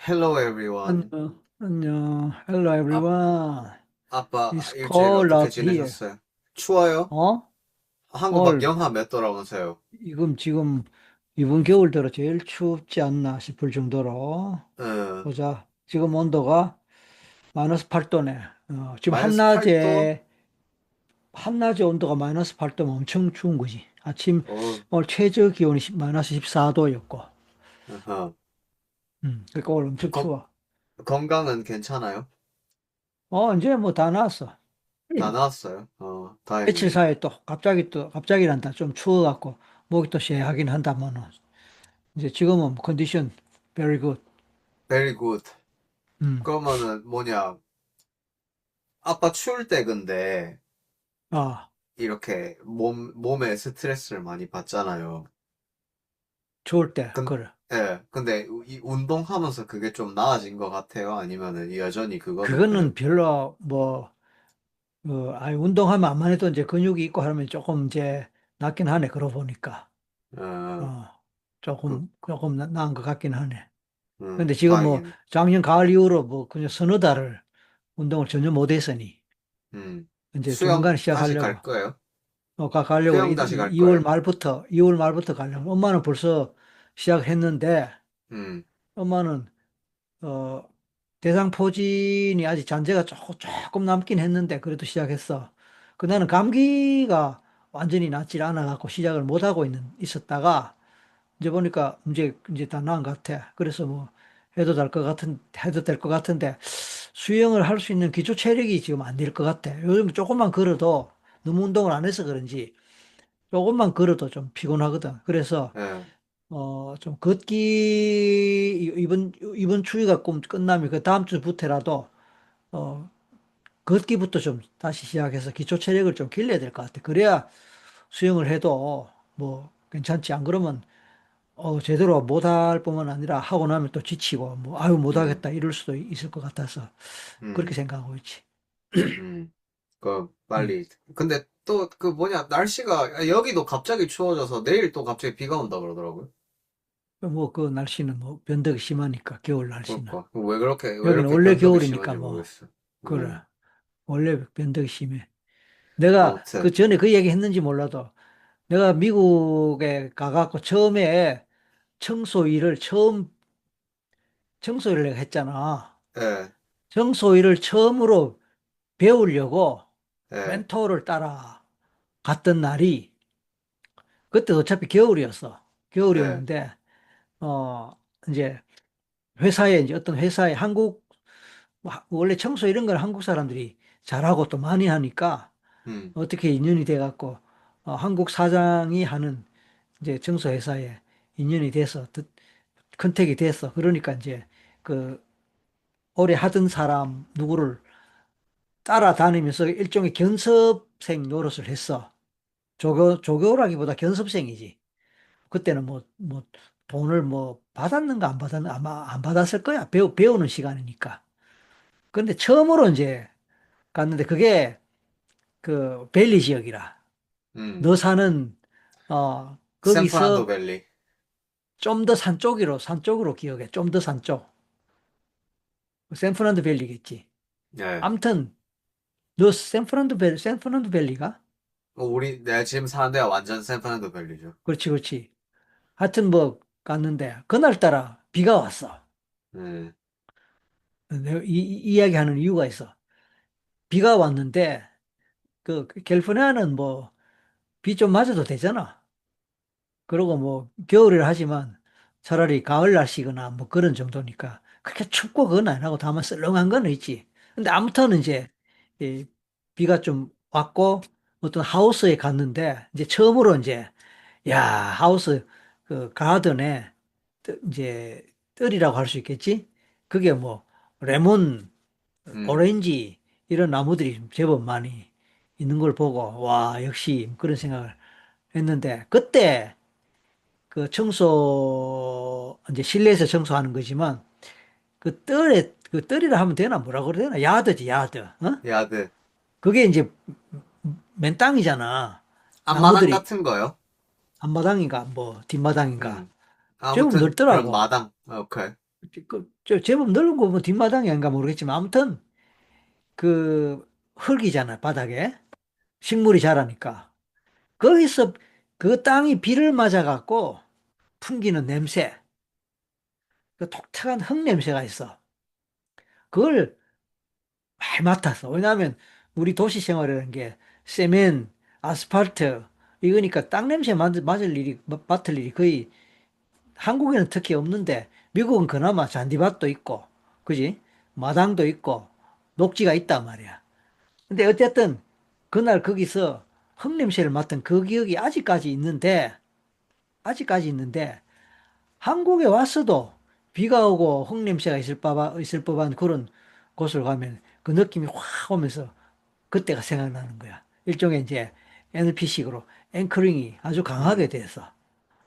Hello everyone. 안녕. Hello 아, everyone. 아빠 It's 일주일 cold 어떻게 out here. 지내셨어요? 추워요? 어? 한국 막 올, 영하 몇 도라면서요? 지금 이번 겨울 들어 제일 춥지 않나 싶을 정도로. 응, 보자. 지금 온도가 마이너스 8도네. 지금 마이너스 8도? 한낮에 온도가 마이너스 8도면 엄청 추운 거지. 아침, 어, 오늘 최저 기온이 마이너스 14도였고. 어허. 그러니까 오늘 엄청 건, 추워. 건강은 괜찮아요? 이제 뭐 다 나왔어. 다 나았어요? 며칠 다행이네. 사이에 갑자기란다. 좀 추워갖고, 목이 또 쎄하긴 한다면은. 이제 지금은 컨디션 very good. Very good. 음. 그러면은 뭐냐, 아빠 추울 때 근데 아, 이렇게 몸에 스트레스를 많이 받잖아요. 추울 때, 근, 그래. 예, 근데 이 운동하면서 그게 좀 나아진 것 같아요? 아니면은 여전히 그거는 그래요? 그거는 별로 운동하면 안만 해도 이제 근육이 있고 하면 조금 이제 낫긴 하네. 그러고 보니까. 어, 어, 그, 조금 나은 것 같긴 하네. 근데 지금 뭐 다행이네. 작년 가을 이후로 뭐 그냥 서너 달을 운동을 전혀 못 했으니 음. 이제 수영 조만간 다시 시작하려고. 갈 거예요? 가려고 그래. 수영 다시 갈 2월 거예요? 말부터, 2월 말부터 가려고. 엄마는 벌써 시작했는데, 음, 엄마는 어, 대상포진이 아직 잔재가 조금 남긴 했는데 그래도 시작했어. 나는 음, 감기가 완전히 낫질 않아 갖고 시작을 못 하고 있었다가 이제 보니까 이제 다 나은 것 같아. 그래서 뭐 해도 될 것 같은데 수영을 할 수 있는 기초 체력이 지금 안 될 것 같아. 요즘 조금만 걸어도 너무 운동을 안 해서 그런지 조금만 걸어도 좀 피곤하거든. 그래서 예, 좀 이번 추위가 좀 끝나면 그 다음 주부터라도, 어, 걷기부터 좀 다시 시작해서 기초 체력을 좀 길러야 될 것 같아. 그래야 수영을 해도 뭐 괜찮지. 안 그러면, 제대로 못할 뿐만 아니라 하고 나면 또 지치고, 뭐, 아유, 음, 못하겠다. 이럴 수도 있을 것 같아서 그렇게 음, 생각하고 있지. 음. 빨리. 근데 또 그 뭐냐, 날씨가, 여기도 갑자기 추워져서 내일 또 갑자기 비가 온다 그러더라고요. 뭐, 그 날씨는 뭐 변덕이 심하니까, 겨울 날씨는. 그러니까. 왜 여기는 그렇게 원래 변덕이 겨울이니까 심한지 뭐, 모르겠어. 그래. 음, 원래 변덕이 심해. 내가 그 아무튼, 전에 그 얘기 했는지 몰라도 내가 미국에 가갖고 처음에 청소 일을 처음 청소 일을 내가 했잖아. 예, 청소 일을 처음으로 배우려고 예, 멘토를 따라 갔던 날이 그때 어차피 겨울이었어. 예, 겨울이었는데 어 이제 이제 어떤 회사에 원래 청소 이런 걸 한국 사람들이 잘하고 또 많이 하니까 음, 어떻게 인연이 돼갖고 한국 사장이 하는 이제 청소회사에 인연이 돼서 컨택이 됐어. 그러니까 이제 그 오래 하던 사람 누구를 따라다니면서 일종의 견습생 노릇을 했어. 조교라기보다 견습생이지. 그때는 뭐 돈을 뭐 받았는가 안 받았는가 아마 안 받았을 거야. 배우는 시간이니까. 근데 처음으로 이제 갔는데 그게 그 벨리 지역이라. 음. 너 사는 샌프란도 거기서 밸리. 좀 더 산 쪽으로 기억해. 좀 더 산 쪽. 샌프란도 밸리겠지. 예. 암튼 너 샌프란도 밸리가? 내가 지금 사는 데가 완전 샌프란도 밸리죠. 그렇지, 그렇지. 하여튼 뭐 갔는데 그날따라 비가 왔어. 예, 내가 이야기하는 이유가 있어. 비가 왔는데 그 캘리포니아는 뭐 비 좀 맞아도 되잖아. 그리고 뭐 겨울이라 하지만 차라리 가을 날씨거나 뭐 그런 정도니까 그렇게 춥고 그건 아니라고 다만 썰렁한 건 있지. 근데 아무튼 이제 이 비가 좀 왔고 어떤 하우스에 갔는데 이제 처음으로 이제 야 하우스 그 가든에 이제 뜰이라고 할 수 있겠지. 그게 뭐 레몬, 음, 오렌지 이런 나무들이 제법 많이 있는 걸 보고 와 역시 그런 생각을 했는데 그때 이제 실내에서 청소하는 거지만 그 뜰이라 하면 되나 뭐라 그래야 되나 야드지 야드. 야드. 그게 이제 맨 땅이잖아. 앞마당 나무들이 같은 거요? 앞마당인가 뭐 뒷마당인가 음. 제법 아무튼, 그런 넓더라고. 마당. 오케이. 제법 넓은 거 뭐 뒷마당이 아닌가 모르겠지만 아무튼 그 흙이잖아, 바닥에. 식물이 자라니까. 거기서 그 땅이 비를 맞아갖고 풍기는 냄새, 그 독특한 흙 냄새가 있어. 그걸 많이 맡았어. 왜냐하면 우리 도시 생활이라는 게 세멘, 아스팔트, 이거니까 땅 냄새 맡을 일이 거의 한국에는 특히 없는데 미국은 그나마 잔디밭도 있고, 그지? 마당도 있고, 녹지가 있단 말이야. 근데 어쨌든 그날 거기서 흙 냄새를 맡은 그 기억이 아직까지 있는데 한국에 왔어도 비가 오고 흙 냄새가 있을 법한 그런 곳을 가면 그 느낌이 확 오면서 그때가 생각나는 거야. 일종의 이제 NLP식으로 앵커링이 아주 강하게 음. 돼서.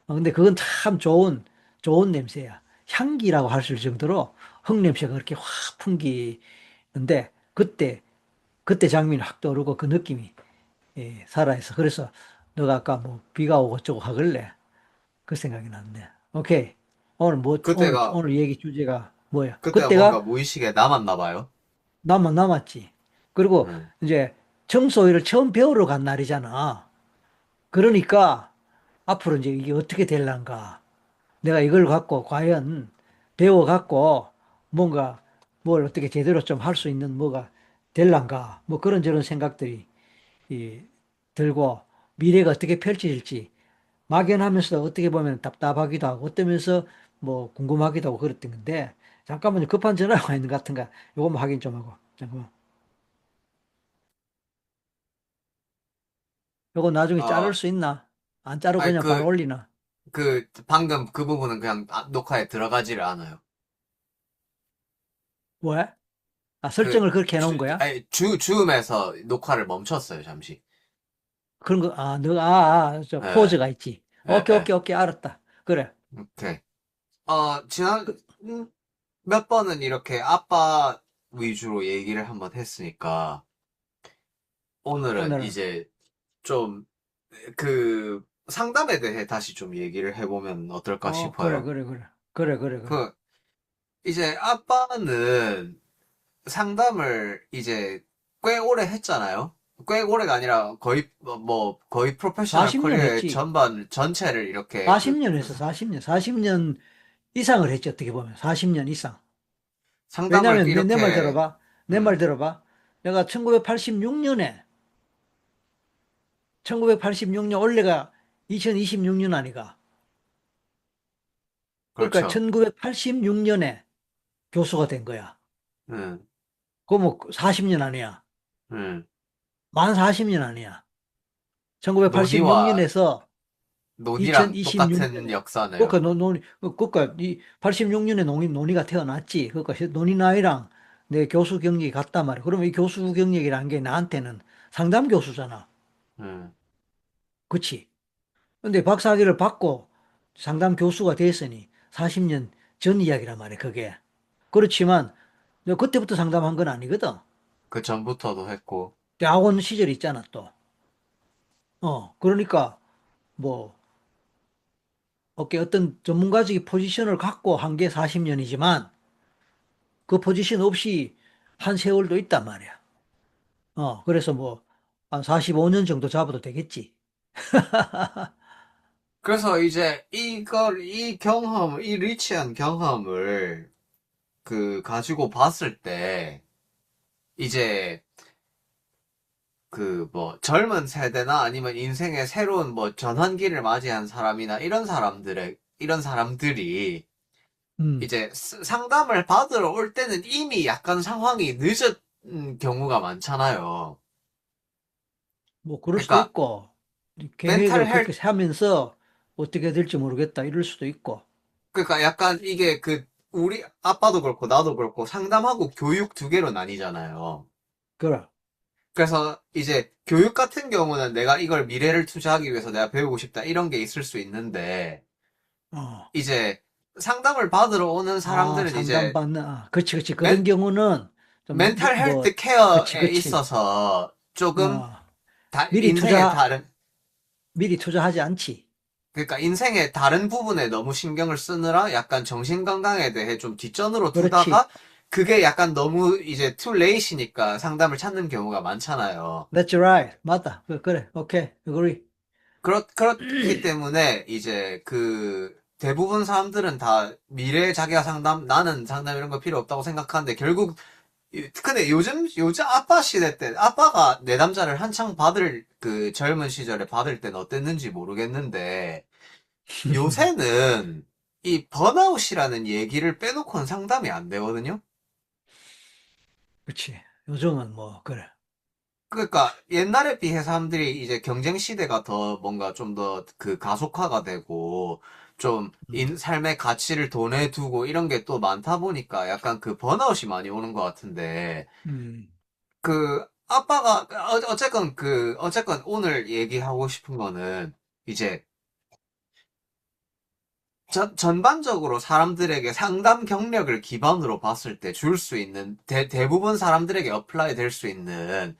근데 그건 참 좋은 냄새야. 향기라고 할 수 있을 정도로 흙 냄새가 그렇게 확 풍기는데 그때 장면이 확 떠오르고 그 느낌이 살아있어. 그래서 너가 아까 뭐 비가 오고 어쩌고 하길래 그 생각이 났네. 오케이. 그때가, 오늘 얘기 주제가 뭐야? 그때가 뭔가 그때가 무의식에 남았나 봐요. 남았지. 그리고 음. 이제 청소일을 처음 배우러 간 날이잖아. 그러니까 앞으로 이제 이게 어떻게 될란가. 내가 이걸 갖고 과연 배워갖고 뭔가 뭘 어떻게 제대로 좀 할 수 있는 뭐가 될란가. 뭐 그런저런 생각들이 이, 들고 미래가 어떻게 펼쳐질지 막연하면서도 어떻게 보면 답답하기도 하고 어떠면서 뭐 궁금하기도 하고 그랬던 건데 잠깐만요. 급한 전화가 있는 것 같은가. 요거만 확인 좀 하고. 잠깐만. 요거 나중에 자를 어, 수 있나? 안 자르고 아니, 그냥 바로 올리나? 방금 그 부분은 그냥 녹화에 들어가지를 않아요. 왜? 아, 설정을 그렇게 해놓은 거야? 줌에서 녹화를 멈췄어요, 잠시. 그런 거, 저 예, 포즈가 있지. 예, 오케이, 예. 오케이, 오케이, 알았다. 그래. 오케이. 지난, 그, 몇 번은 이렇게 아빠 위주로 얘기를 한번 했으니까, 오늘은 오늘은, 이제 좀, 상담에 대해 다시 좀 얘기를 해보면 어떨까 그래, 싶어요. 그래, 그래. 그래, 그래, 그래. 그, 이제 아빠는 상담을 이제 꽤 오래 했잖아요. 꽤 오래가 아니라 거의, 거의 프로페셔널 40년 커리어의 했지. 전체를 이렇게 40년 했어, 40년. 40년 이상을 했지, 어떻게 보면. 40년 이상. 상담을 왜냐면, 내 말 이렇게, 들어봐. 내 말 음, 들어봐. 내가 1986년 올해가 2026년 아니가. 그러니까 그렇죠. 1986년에 교수가 된 거야. 음, 그거 뭐 40년 아니야. 음. 만 40년 아니야. 논의와, 1986년에서 논의랑 똑같은 2026년에. 역사네요. 그러니까 그러니까 이 86년에 논의가 태어났지. 그러니까 논의 나이랑 내 교수 경력이 같단 말이야. 그러면 이 교수 경력이라는 게 나한테는 상담 교수잖아. 음. 그치? 근데 박사학위를 받고 상담 교수가 됐으니 40년 전 이야기란 말이야, 그게. 그렇지만 내가 그때부터 상담한 건 아니거든. 그 전부터도 했고. 대학원 시절 있잖아, 또. 그러니까 뭐 어떤 전문가적인 포지션을 갖고 한 게 40년이지만 그 포지션 없이 한 세월도 있단 말이야. 그래서 뭐 한 45년 정도 잡아도 되겠지. 그래서 이제 이 리치한 경험을 가지고 봤을 때, 이제 젊은 세대나 아니면 인생의 새로운 전환기를 맞이한 사람이나 이런 사람들이 음, 이제 상담을 받으러 올 때는 이미 약간 상황이 늦은 경우가 많잖아요. 뭐 그럴 수도 그러니까 있고 멘탈 계획을 헬 그렇게 하면서 어떻게 될지 모르겠다 이럴 수도 있고. 그러니까 약간 이게 우리 아빠도 그렇고 나도 그렇고 상담하고 교육 두 개로 나뉘잖아요. 그래. 그래서 이제 교육 같은 경우는 내가 이걸 미래를 투자하기 위해서 내가 배우고 싶다 이런 게 있을 수 있는데 어. 이제 상담을 받으러 오는 사람들은 이제 상담받는, 그렇지, 그렇지. 멘, 그런 경우는 좀, 멘탈 뭐, 헬스 그렇지, 케어에 그렇지. 있어서 조금 어, 미리 인생의 투자, 다른 미리 투자하지 않지. 그러니까 인생의 다른 부분에 너무 신경을 쓰느라 약간 정신 건강에 대해 좀 뒷전으로 그렇지. 두다가 그게 약간 너무 이제 too late이니까 상담을 찾는 경우가 많잖아요. That's right. 맞다. 그래. 오케이. agree. 그렇기 때문에 이제 그 대부분 사람들은 다 미래 자기가 상담, 나는 상담 이런 거 필요 없다고 생각하는데 결국 근데 요즘 아빠 시대 때 아빠가 내담자를 한창 받을 그 젊은 시절에 받을 때는 어땠는지 모르겠는데 요새는 이 번아웃이라는 얘기를 빼놓고는 상담이 안 되거든요. 그렇지. 요즘은 뭐, 그래. 그러니까 옛날에 비해 사람들이 이제 경쟁 시대가 더 뭔가 좀 더 그 가속화가 되고 좀 음, 삶의 가치를 돈에 두고 이런 게 또 많다 보니까 약간 그 번아웃이 많이 오는 것 같은데 음, 그 아빠가 어쨌건 어쨌건 오늘 얘기하고 싶은 거는 이제 전반적으로 사람들에게 상담 경력을 기반으로 봤을 때 줄 수 있는 대부분 사람들에게 어플라이 될 수 있는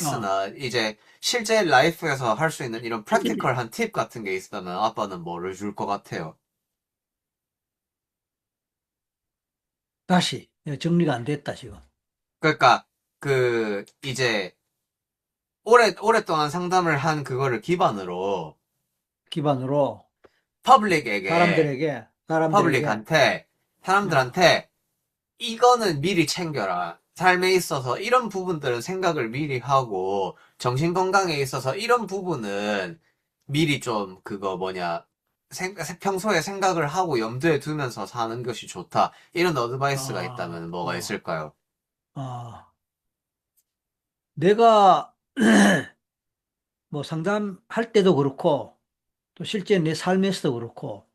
어. 어드바이스나 이제 실제 라이프에서 할 수 있는 이런 프랙티컬한 팁 같은 게 있다면 아빠는 뭐를 줄 것 같아요? 다시. 정리가 안 됐다, 지금. 그러니까 이제 오랫동안 상담을 한 그거를 기반으로 기반으로 퍼블릭에게 사람들에게, 퍼블릭한테 어, 사람들한테 이거는 미리 챙겨라. 삶에 있어서 이런 부분들은 생각을 미리 하고, 정신 건강에 있어서 이런 부분은 미리 좀 그거 뭐냐, 평소에 생각을 하고 염두에 두면서 사는 것이 좋다. 이런 어드바이스가 어, 있다면 뭐가 어, 있을까요? 어. 내가 뭐 상담할 때도 그렇고, 또 실제 내 삶에서도 그렇고,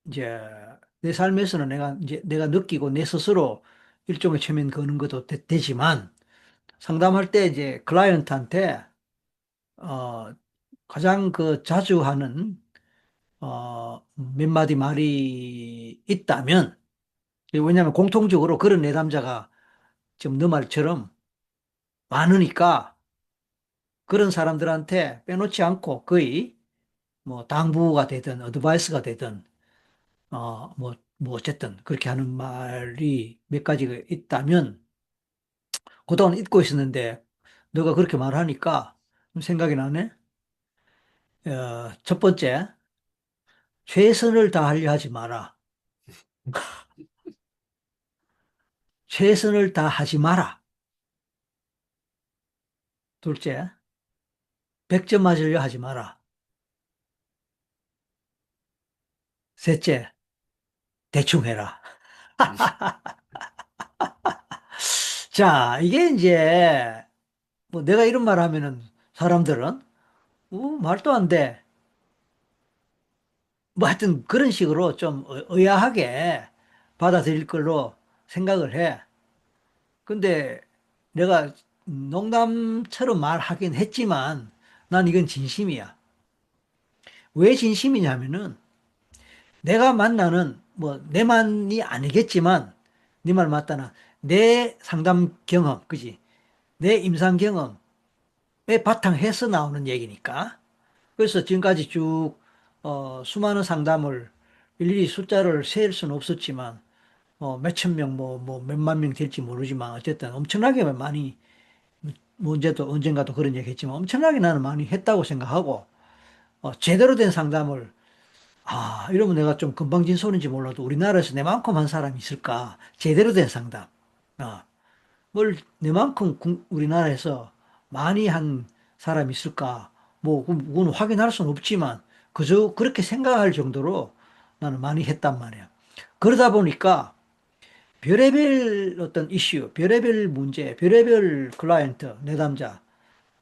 이제 내 삶에서는 내가 느끼고 내 스스로 일종의 최면 거는 것도 되지만, 상담할 때 이제 클라이언트한테, 어, 가장 그 자주 하는, 몇 마디 말이 있다면, 왜냐하면 공통적으로 그런 내담자가 지금 너 말처럼 많으니까 그런 사람들한테 빼놓지 않고 거의 뭐 당부가 되든 어드바이스가 되든 뭐 어쨌든 그렇게 하는 말이 몇 가지가 있다면 그동안 잊고 있었는데 너가 그렇게 말하니까 생각이 나네. 첫 번째, 최선을 다하려 하지 마라. 최선을 다하지 마라. 둘째, 100점 맞으려 하지 마라. 셋째, 대충 해라. 자, 이게 이제 뭐 내가 이런 말 하면은 사람들은 말도 안 돼. 뭐 하여튼 그런 식으로 좀 의아하게 받아들일 걸로 생각을 해. 근데 내가 농담처럼 말하긴 했지만 난 이건 진심이야. 왜 진심이냐면은 내가 만나는 뭐 내만이 아니겠지만 네 말 맞다나 내 상담 경험, 그지? 내 임상 경험에 바탕해서 나오는 얘기니까. 그래서 지금까지 쭉 수많은 상담을 일일이 숫자를 셀 수는 없었지만 몇천 명, 뭐 몇만 명 될지 모르지만 어쨌든 엄청나게 많이 문제도 언젠가도 그런 얘기 했지만 엄청나게 나는 많이 했다고 생각하고 제대로 된 상담을 이러면 내가 좀 건방진소리인지 몰라도 우리나라에서 내만큼 한 사람이 있을까? 제대로 된 상담. 어, 뭘 내만큼 우리나라에서 많이 한 사람이 있을까? 뭐 그건 확인할 수는 없지만 그저 그렇게 생각할 정도로 나는 많이 했단 말이야. 그러다 보니까 별의별 어떤 이슈, 별의별 문제, 별의별 클라이언트, 내담자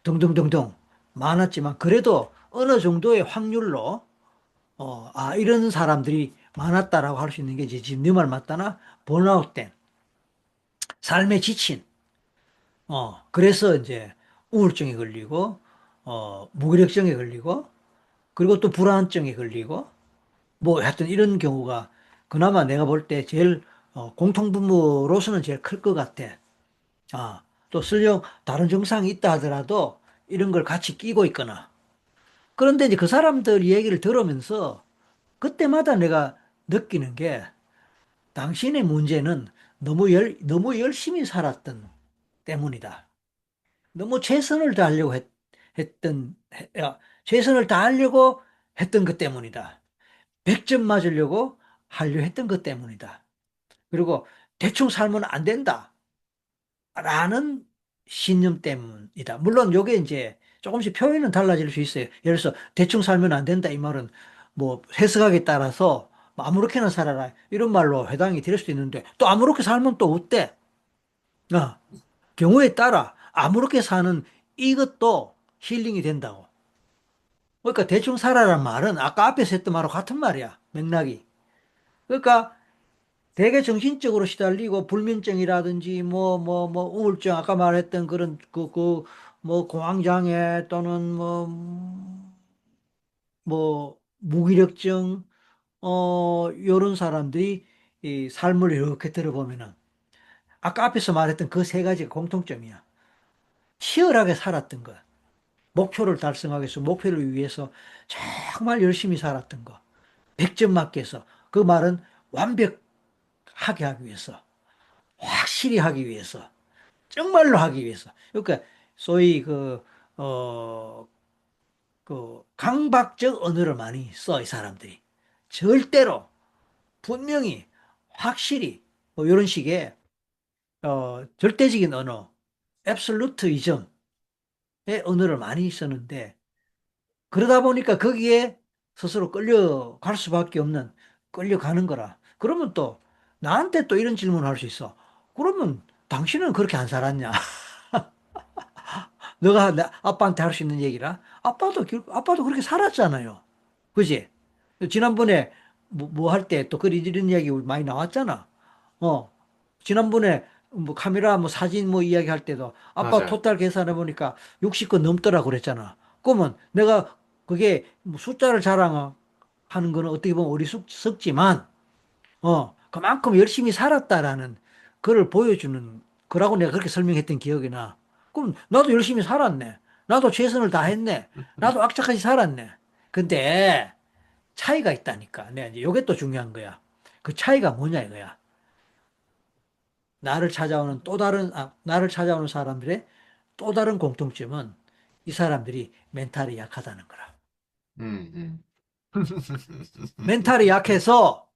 등등등등 많았지만 그래도 어느 정도의 확률로 이런 사람들이 많았다라고 할 수 있는 게 이제 지금 네 말 맞다나 번아웃된 삶에 지친 그래서 이제 우울증에 걸리고 무기력증에 걸리고 그리고 또 불안증에 걸리고 뭐 하여튼 이런 경우가 그나마 내가 볼 때 제일 공통분모로서는 제일 클 것 같아. 또 설령 다른 증상이 있다 하더라도 이런 걸 같이 끼고 있거나 그런데 이제 그 사람들 얘기를 들으면서 그때마다 내가 느끼는 게 당신의 문제는 너무 열심히 살았던 때문이다. 너무 최선을 다하려고 최선을 다하려고 했던 것 때문이다. 100점 맞으려고 하려 했던 것 때문이다. 그리고 대충 살면 안 된다. 라는 신념 때문이다. 물론 요게 이제 조금씩 표현은 달라질 수 있어요. 예를 들어서 대충 살면 안 된다 이 말은 뭐 해석하기에 따라서 뭐 아무렇게나 살아라 이런 말로 해당이 될 수도 있는데 또 아무렇게 살면 또 어때? 어, 경우에 따라 아무렇게 사는 이것도 힐링이 된다고. 그러니까 대충 살아라는 말은 아까 앞에서 했던 말하고 같은 말이야. 맥락이. 그러니까 되게 정신적으로 시달리고 불면증이라든지 뭐 우울증 아까 말했던 그런 뭐 공황장애 또는 뭐 무기력증 요런 사람들이 이 삶을 이렇게 들어보면은 아까 앞에서 말했던 그 세 가지가 공통점이야. 치열하게 살았던 거. 목표를 달성하기 위해서 목표를 위해서 정말 열심히 살았던 거. 100점 맞게 해서 그 말은 완벽하게 하기 위해서 확실히 하기 위해서 정말로 하기 위해서. 그러니까 소위 그 강박적 언어를 많이 써, 이 사람들이. 절대로, 분명히, 확실히, 뭐 이런 식의, 절대적인 언어, 앱솔루트이즘의 언어를 많이 쓰는데, 그러다 보니까 거기에 스스로 끌려갈 수밖에 없는, 끌려가는 거라. 그러면 또, 나한테 또 이런 질문을 할 수 있어. 그러면 당신은 그렇게 안 살았냐? 너가 아빠한테 할 수 있는 얘기라. 아빠도 그렇게 살았잖아요. 그지? 지난번에 뭐 할 때 또 이런 이야기 많이 나왔잖아. 어. 지난번에 뭐 카메라 뭐 사진 뭐 이야기 할 때도 아빠 맞아요. 토탈 계산해 보니까 60건 넘더라 그랬잖아. 그러면 내가 그게 뭐 숫자를 자랑하는 거는 어떻게 보면 어리석지만 그만큼 열심히 살았다라는 그걸 보여주는 거라고 내가 그렇게 설명했던 기억이 나. 그럼 나도 열심히 살았네. 나도 최선을 다했네. 나도 악착같이 살았네. 근데 차이가 있다니까. 내가 이제 요게 또 중요한 거야. 그 차이가 뭐냐 이거야. 나를 찾아오는 사람들의 또 다른 공통점은 이 사람들이 멘탈이 약하다는 거라. 음. 멘탈이 약해서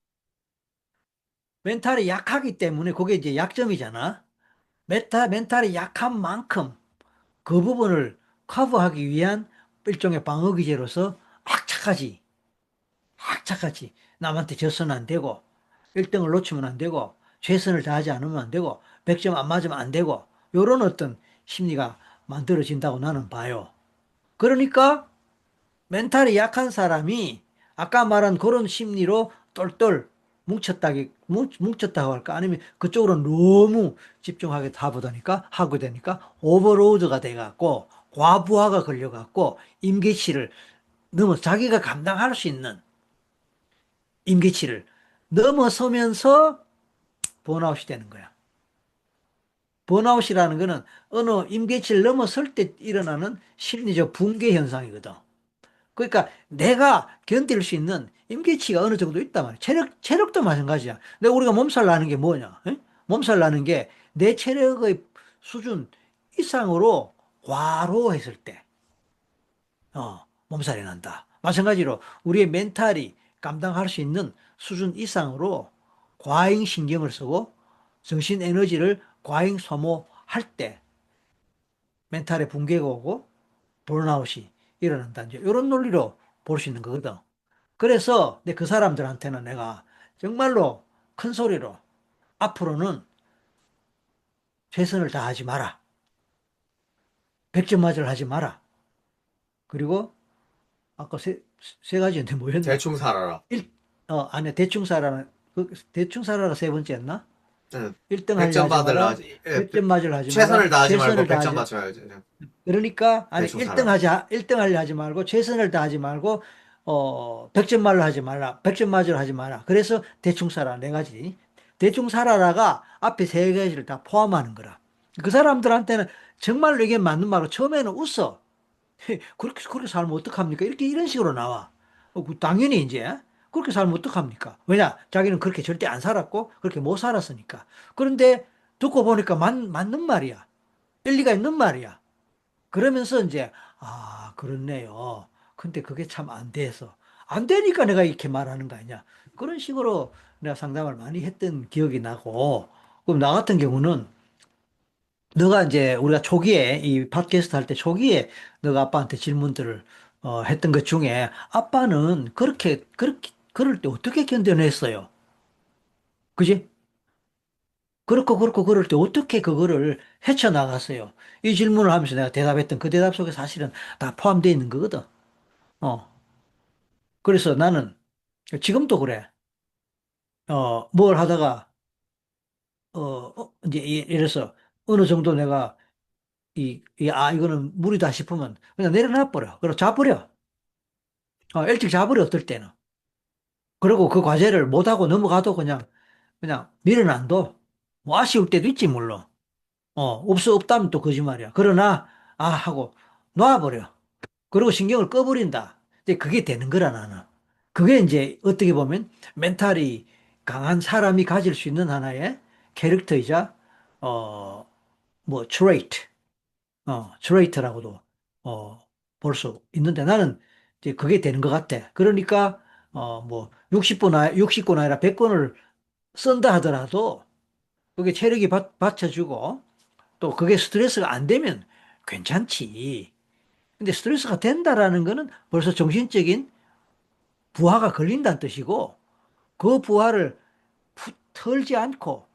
멘탈이 약하기 때문에 그게 이제 약점이잖아. 멘탈이 약한 만큼 그 부분을 커버하기 위한 일종의 방어 기제로서 악착같이, 악착같이 남한테 져서는 안 되고, 1등을 놓치면 안 되고, 최선을 다하지 않으면 안 되고, 100점 안 맞으면 안 되고, 요런 어떤 심리가 만들어진다고 나는 봐요. 그러니까 멘탈이 약한 사람이 아까 말한 그런 심리로 똘똘 뭉쳤다고 할까? 아니면 그쪽으로 너무 집중하게 하게 되니까 오버로드가 돼갖고 과부하가 걸려갖고 임계치를 자기가 감당할 수 있는 임계치를 넘어서면서 번아웃이 되는 거야. 번아웃이라는 거는 어느 임계치를 넘어설 때 일어나는 심리적 붕괴 현상이거든. 그러니까 내가 견딜 수 있는 임계치가 어느 정도 있단 말이야. 체력도 마찬가지야. 내가 우리가 몸살 나는 게 뭐냐? 에? 몸살 나는 게 내 체력의 수준 이상으로 과로했을 때, 몸살이 난다. 마찬가지로 우리의 멘탈이 감당할 수 있는 수준 이상으로 과잉 신경을 쓰고 정신 에너지를 과잉 소모할 때 멘탈에 붕괴가 오고 번아웃이 일어난다. 이제 이런 논리로 볼 수 있는 거거든. 그래서 그 사람들한테는 내가 정말로 큰 소리로 앞으로는 최선을 다하지 마라. 100점 맞을 하지 마라. 그리고 아까 세 가지였는데 뭐였나? 대충 살아라. 아니, 대충 살아라. 대충 살아라 세 번째였나? 네. 1등 하려 100점 하지 받으려 마라. 하지. 100점 맞을 하지 최선을 마라. 다하지 말고 최선을 100점 다하지. 맞춰야지. 그러니까, 아니, 대충 살아라. 1등 하려 하지 말고, 최선을 다하지 말고, 100점 말로 하지 마라. 100점 맞으려 하지 마라. 그래서 대충 살아. 네 가지. 대충 살아라가 앞에 세 가지를 다 포함하는 거라. 그 사람들한테는 정말로 이게 맞는 말로 처음에는 웃어. 그렇게 살면 어떡합니까? 이런 식으로 나와. 당연히 이제 그렇게 살면 어떡합니까? 왜냐? 자기는 그렇게 절대 안 살았고 그렇게 못 살았으니까. 그런데 듣고 보니까 맞는 말이야. 일리가 있는 말이야. 그러면서 이제 그렇네요. 근데 그게 참 안 돼서. 안 되니까 내가 이렇게 말하는 거 아니야. 그런 식으로 내가 상담을 많이 했던 기억이 나고, 그럼 나 같은 경우는 너가 이제 우리가 초기에 이 팟캐스트 할 때 초기에 너가 아빠한테 질문들을 했던 것 중에 아빠는 그렇게 그럴 때 어떻게 견뎌냈어요? 그지? 그렇고 그럴 때 어떻게 그거를 헤쳐나갔어요? 이 질문을 하면서 내가 대답했던 그 대답 속에 사실은 다 포함되어 있는 거거든. 어. 그래서 나는 지금도 그래. 뭘 하다가 이제 예를 들어서 어느 정도 내가 이거는 무리다 싶으면 그냥 내려놔 버려. 그리고 자버려. 일찍 자버려 어떨 때는. 그리고 그 과제를 못하고 넘어가도 그냥 밀어놔둬. 뭐 아쉬울 때도 있지 물론. 없다면 또 거짓말이야. 그러나 하고 놔버려. 그리고 신경을 꺼버린다. 이제 그게 되는 거라 나는. 그게 이제 어떻게 보면 멘탈이 강한 사람이 가질 수 있는 하나의 캐릭터이자 어 트레이트, 트레이트라고도 볼 수 있는데 나는 이제 그게 되는 것 같아. 그러니까 60권 아니라 100권을 쓴다 하더라도 그게 체력이 받쳐주고 또 그게 스트레스가 안 되면 괜찮지. 근데 스트레스가 된다라는 거는 벌써 정신적인 부하가 걸린다는 뜻이고 그 부하를 털지 않고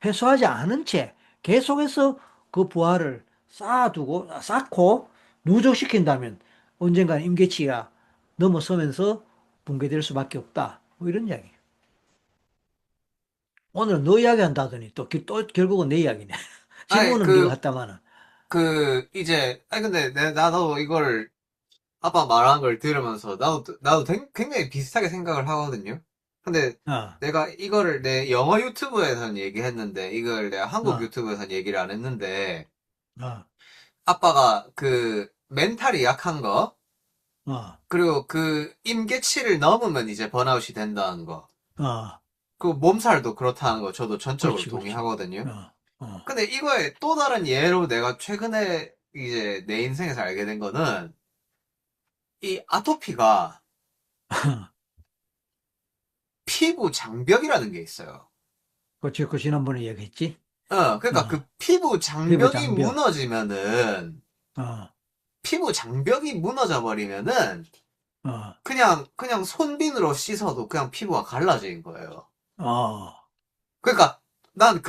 해소하지 않은 채 계속해서 그 부하를 쌓고 누적시킨다면 언젠가는 임계치가 넘어서면서 붕괴될 수밖에 없다. 뭐 이런 이야기. 오늘은 너 이야기 한다더니 또 결국은 내 이야기네. 아니, 질문은 네가 했다마는. 근데 나도 이걸 아빠 말한 걸 들으면서 나도 굉장히 비슷하게 생각을 하거든요. 근데 어, 내가 이거를 내 영어 유튜브에서는 얘기했는데 이걸 내가 한국 어, 유튜브에서는 얘기를 안 했는데 어, 아빠가 그 멘탈이 약한 거 어, 그리고 그 임계치를 넘으면 이제 번아웃이 된다는 거 어. 그 몸살도 그렇다는 거 저도 전적으로 그렇지, 그렇지. 동의하거든요. 어. 근데 이거에 또 다른 예로 내가 최근에 이제 내 인생에서 알게 된 거는 이 아토피가 피부 장벽이라는 게 있어요. 그렇지, 그 지난번에 얘기했지. 그러니까 그 어, 피부 피부 장벽이 장벽. 무너지면은, 어, 피부 장벽이 무너져 버리면은, 어, 그냥 손빈으로 씻어도 그냥 피부가 갈라지는 거예요. 어, 그러니까, 난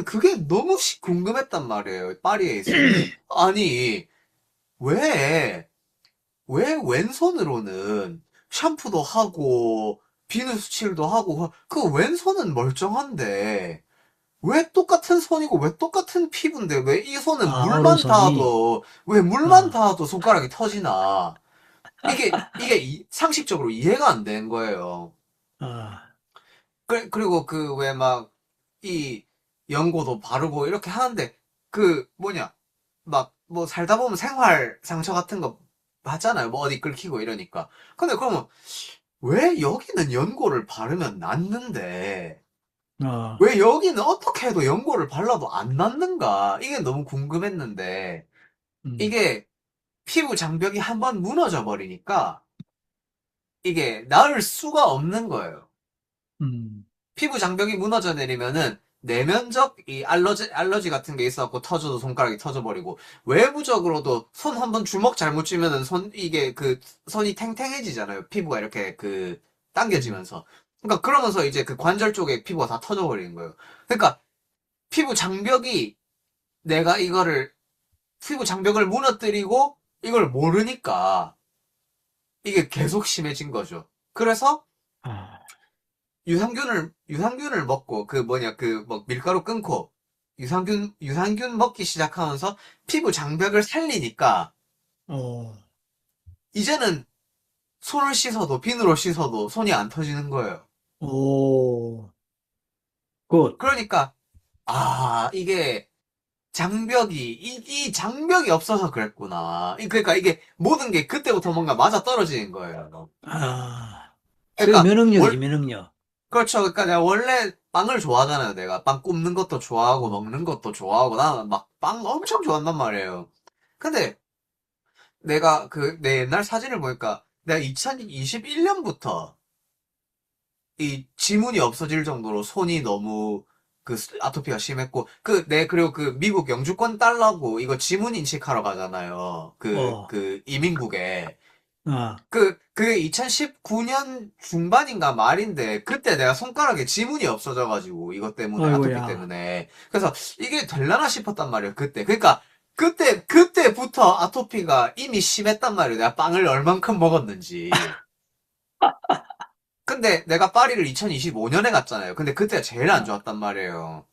그게 너무 궁금했단 말이에요. 파리에 있을 때. 아니, 왜, 왜 왼손으로는 샴푸도 하고, 비누칠도 하고, 그 왼손은 멀쩡한데, 왜 똑같은 손이고 왜 똑같은 피부인데 왜 이 손은 물만 오른손이. 닿아도 왜 어, 물만 닿아도 손가락이 터지나 이게 상식적으로 이해가 안 되는 거예요. 어, 그리고 그 왜 막 이 연고도 바르고 이렇게 하는데 그 뭐냐 막 뭐 살다 보면 생활 상처 같은 거 하잖아요. 뭐 어디 긁히고 이러니까. 근데 그러면 왜 여기는 연고를 바르면 낫는데 어, 왜 여기는 어떻게 해도 연고를 발라도 안 낫는가? 이게 너무 궁금했는데, 음, 이게 피부 장벽이 한번 무너져 버리니까, 이게 나을 수가 없는 거예요. 음, 피부 장벽이 무너져 내리면은, 내면적 이 알러지 같은 게 있어갖고 터져도 손가락이 터져버리고, 외부적으로도 손 한번 주먹 잘못 쥐면은 이게 손이 탱탱해지잖아요. 피부가 이렇게 음, 당겨지면서. 그러니까 그러면서 이제 그 관절 쪽에 피부가 다 터져버리는 거예요. 그러니까 피부 장벽이 내가 피부 장벽을 무너뜨리고 이걸 모르니까 이게 계속 심해진 거죠. 그래서 아, 유산균을 먹고 뭐 밀가루 끊고 유산균 먹기 시작하면서 피부 장벽을 살리니까 오, 이제는 손을 씻어도 비누로 씻어도 손이 안 터지는 거예요. 오, 굿. 그러니까 이게 이 장벽이 없어서 그랬구나. 그러니까 이게 모든 게 그때부터 뭔가 맞아 떨어지는 거예요. 아, 그게 그러니까, 면역력이지, 면역력. 그렇죠. 그러니까 내가 원래 빵을 좋아하잖아요. 내가 빵 굽는 것도 좋아하고 음. 먹는 것도 좋아하고 나는 막 빵 엄청 좋아한단 말이에요. 근데 내가 내 옛날 사진을 보니까 내가 2021년부터 이 지문이 없어질 정도로 손이 너무 아토피가 심했고 그리고 미국 영주권 딸라고 이거 지문 인식하러 가잖아요. 어, 이민국에. 아, 그게 2019년 중반인가 말인데, 그때 내가 손가락에 지문이 없어져가지고, 이것 때문에, 아토피 아이고야. 때문에. 그래서 이게 될라나 싶었단 말이에요, 그때. 그러니까, 그때부터 아토피가 이미 심했단 말이에요. 내가 빵을 얼만큼 먹었는지. 근데 내가 파리를 2025년에 갔잖아요. 근데 그때가 제일 안 아, 좋았단 말이에요.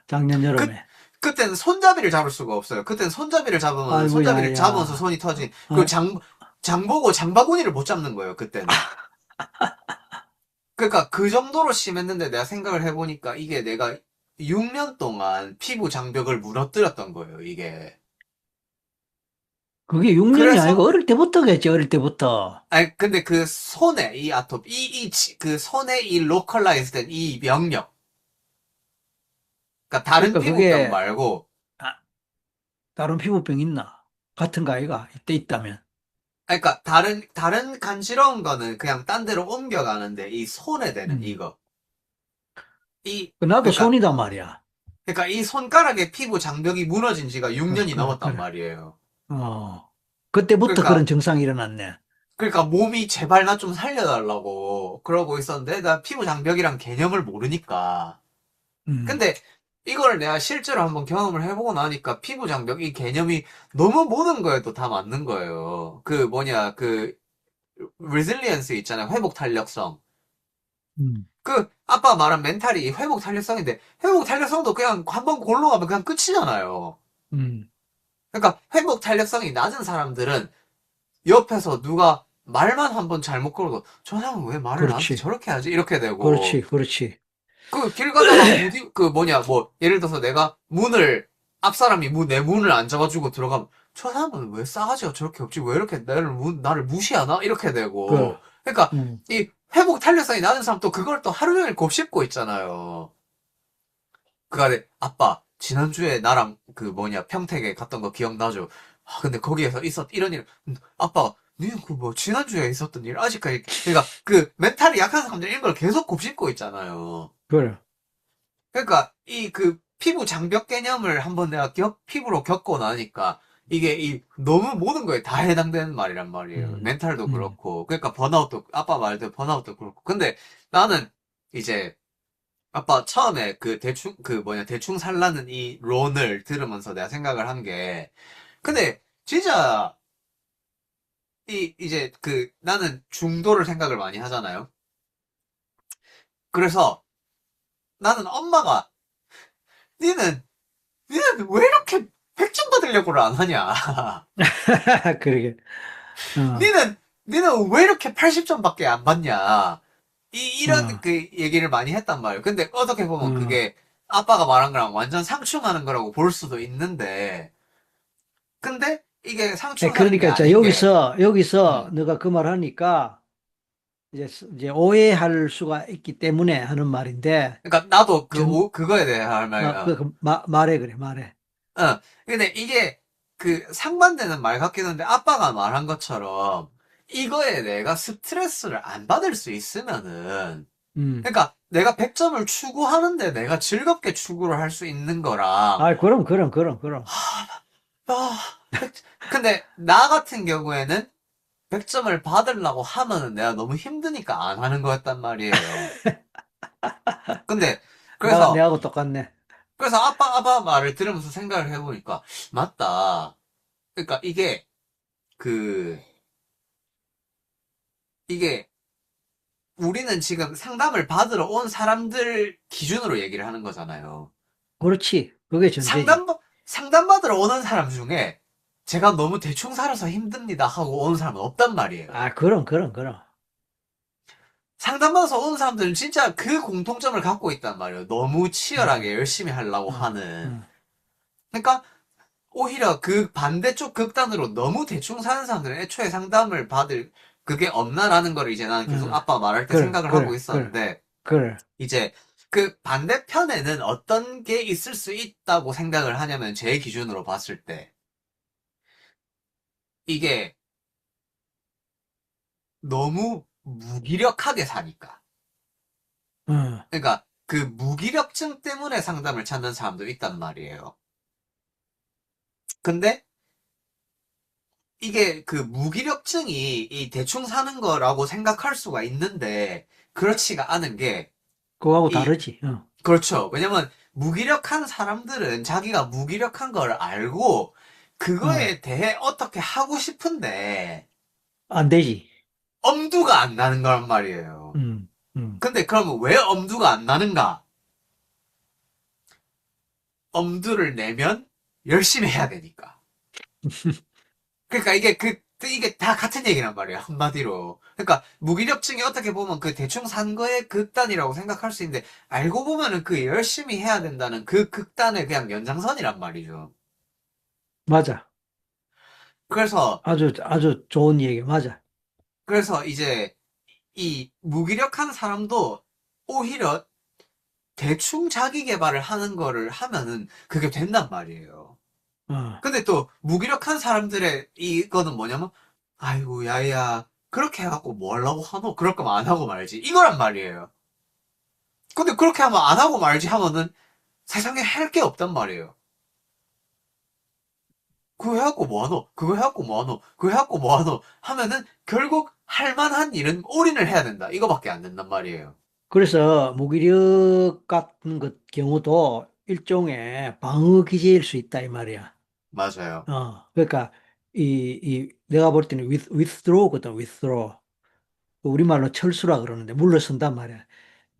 작년 그, 여름에. 그때는 손잡이를 잡을 수가 없어요. 그때는 손잡이를 잡으면 아이고야, 손잡이를 잡으면서 야. 손이 터진, 그리고 아, 장보고 장바구니를 못 잡는 거예요, 그때는. 그러니까 그 정도로 심했는데 내가 생각을 해보니까 이게 내가 6년 동안 피부 장벽을 무너뜨렸던 거예요, 이게. 그게 6년이 아니고 그래서, 어릴 때부터겠지, 어릴 때부터. 아니, 근데 그 손에 이 아토피, 그 손에 이 로컬라이즈 된 이 명령. 그러니까 다른 그러니까 피부병 그게, 말고, 아, 다른 피부병 있나? 같은 거 아이가? 이때 있다면. 그러니까 다른 간지러운 거는 그냥 딴 데로 옮겨가는데 이 손에 대는 음. 이거. 나도 그러니까, 손이단 말이야. 그러니까 이 손가락의 피부 장벽이 무너진 지가 6년이 그래, 넘었단 그래. 말이에요. 어. 그때부터 그런 그러니까 증상이 일어났네. 몸이 제발 나 좀 살려달라고 그러고 있었는데, 나 피부 장벽이란 개념을 모르니까. 음. 근데 이걸 내가 실제로 한번 경험을 해보고 나니까 피부 장벽 이 개념이 너무 모든 거에도 다 맞는 거예요. resilience 있잖아요. 회복 탄력성. 음. 아빠 말한 멘탈이 회복 탄력성인데, 회복 탄력성도 그냥 한번 골로 가면 그냥 끝이잖아요. 음. 그러니까 회복 탄력성이 낮은 사람들은 옆에서 누가 말만 한번 잘못 걸어도 저 사람은 왜 말을 나한테 그렇지. 저렇게 하지? 이렇게 그렇지. 되고 그렇지. 길 가다가 예를 들어서 내가 앞 사람이 내 문을 안 잡아주고 들어가면 저 사람은 왜 싸가지가 저렇게 없지? 왜 이렇게 나를 무시하나? 이렇게 그, 되고 그러니까 음. 이 회복 탄력성이 낮은 사람 또 그걸 또 하루 종일 곱씹고 있잖아요. 그간에 아빠 지난주에 나랑 평택에 갔던 거 기억나죠? 근데 거기에서 이런 일 아빠가 니는 지난주에 있었던 일 아직까지 그러니까 멘탈이 약한 사람들이 이런 걸 계속 곱씹고 있잖아요. 그래. 그러니까 피부 장벽 개념을 한번 내가 피부로 겪고 나니까 이게 너무 모든 거에 다 해당되는 말이란 말이에요. 음. 멘탈도 음. 그렇고 그러니까 번아웃도 아빠 말대로 번아웃도 그렇고 근데 나는 이제 아빠 처음에 대충 살라는 이 론을 들으면서 내가 생각을 한 게, 근데 진짜 이제 나는 중도를 생각을 많이 하잖아요. 그래서 나는 엄마가 니는 니는 왜 이렇게 100점 받으려고를 안 하냐? 그러게. 어. 니는 니는 왜 이렇게 80점밖에 안 받냐? 이런 어. 얘기를 많이 했단 말이에요. 근데 어떻게 보면 어. 그게 아빠가 말한 거랑 완전 상충하는 거라고 볼 수도 있는데, 근데 이게 상충하는 게 그러니까, 자, 아닌 게, 여기서 음. 너가 그 말 하니까, 이제 오해할 수가 있기 때문에 하는 말인데, 그러니까 나도 전, 그거에 대해 할 말, 말해, 그래, 말해. 근데 이게 상반되는 말 같긴 한데 아빠가 말한 것처럼 이거에 내가 스트레스를 안 받을 수 있으면은, 음. 그러니까 내가 100점을 추구하는데 내가 즐겁게 추구를 할 수 있는 거랑, 그럼. 아, 백- 근데 나 같은 경우에는 100점을 받으려고 하면은 내가 너무 힘드니까 안 하는 거였단 말이에요. 근데 그래서 내하고 똑같네. 아빠 말을 들으면서 생각을 해보니까, 맞다. 그러니까 그, 이게, 우리는 지금 상담을 받으러 온 사람들 기준으로 얘기를 하는 거잖아요. 그렇지. 그게 전제지. 상담받으러 오는 사람 중에, 제가 너무 대충 살아서 힘듭니다 하고 오는 사람은 없단 말이에요. 그럼. 상담받아서 오는 사람들은 진짜 그 공통점을 갖고 있단 말이에요. 너무 음. 치열하게 열심히 하려고 어, 하는. 어. 그러니까 오히려 그 반대쪽 극단으로 너무 대충 사는 사람들은 애초에 상담을 받을 그게 없나라는 걸 이제 나는 계속 어, 아빠 말할 때 그래, 생각을 하고 그래, 그래, 있었는데, 그래. 이제 그 반대편에는 어떤 게 있을 수 있다고 생각을 하냐면 제 기준으로 봤을 때 이게 너무 무기력하게 사니까. 어, 그러니까 그 무기력증 때문에 상담을 찾는 사람도 있단 말이에요. 근데 이게 그 무기력증이 이 대충 사는 거라고 생각할 수가 있는데 그렇지가 않은 게 그거하고 이 다르지. 어, 그렇죠. 왜냐면 무기력한 사람들은 자기가 무기력한 걸 알고 어, 그거에 대해 어떻게 하고 싶은데 안 되지. 엄두가 안 나는 거란 말이에요. 음, 음. 근데 그러면 왜 엄두가 안 나는가? 엄두를 내면 열심히 해야 되니까. 그러니까 이게 다 같은 얘기란 말이에요. 한마디로. 그러니까 무기력증이 어떻게 보면 그 대충 산 거의 극단이라고 생각할 수 있는데 알고 보면은 그 열심히 해야 된다는 그 극단의 그냥 연장선이란 말이죠. 맞아. 그래서 아주 좋은 얘기, 맞아. 이제 이 무기력한 사람도 오히려 대충 자기 개발을 하는 거를 하면은 그게 된단 말이에요. 어. 근데 또 무기력한 사람들의 이거는 뭐냐면 아이고 야야 그렇게 해갖고 뭐 하려고 하노? 그럴 거면 안 하고 말지 이거란 말이에요. 근데 그렇게 하면 안 하고 말지 하면은 세상에 할 게 없단 말이에요. 그거 해갖고 뭐 하노? 그거 해갖고 뭐 하노? 그거 해갖고 뭐 하노? 하면은 결국 할 만한 일은 올인을 해야 된다. 이거밖에 안 된단 말이에요. 그래서 무기력 같은 것 경우도 일종의 방어 기제일 수 있다, 이 말이야. 맞아요. 그러니까 내가 볼 때는 withdraw거든, withdraw. 우리말로 철수라 그러는데 물러선단 말이야.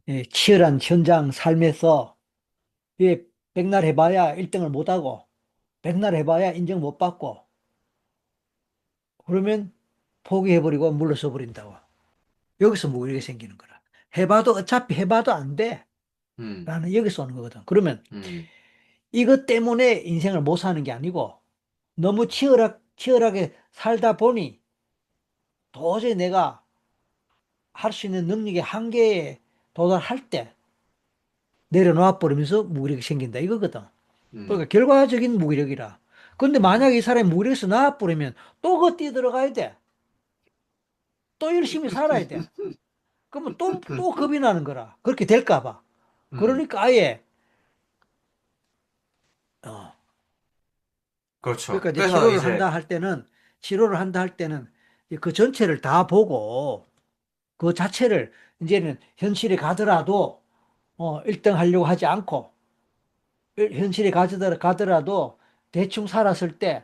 예, 치열한 현장 삶에서 예, 백날 해봐야 1등을 못하고 백날 해봐야 인정 못 받고 그러면 포기해버리고 물러서 버린다고. 여기서 무기력이 생기는 거라. 해봐도 어차피 해봐도 안 돼. 음, 라는 여기서 오는 거거든. 그러면 음, 이것 때문에 인생을 못 사는 게 아니고 너무 치열하게 살다 보니 도저히 내가 할 수 있는 능력의 한계에 도달할 때 내려놓아 버리면서 무기력이 생긴다 이거거든. 그러니까 음. 결과적인 무기력이라. 근데 음. 만약에 이 사람이 무기력에서 나와 버리면 또 그 뛰어들어가야 돼. 또 열심히 살아야 돼. 그러면 또 겁이 나는 거라. 그렇게 될까 봐. 음. 그러니까 아예 어, 그렇죠. 그러니까 이제 그래서 이제, 치료를 한다 할 때는 그 전체를 다 보고 그 자체를 이제는 현실에 가더라도 1등 하려고 하지 않고 현실에 가더라도 대충 살았을 때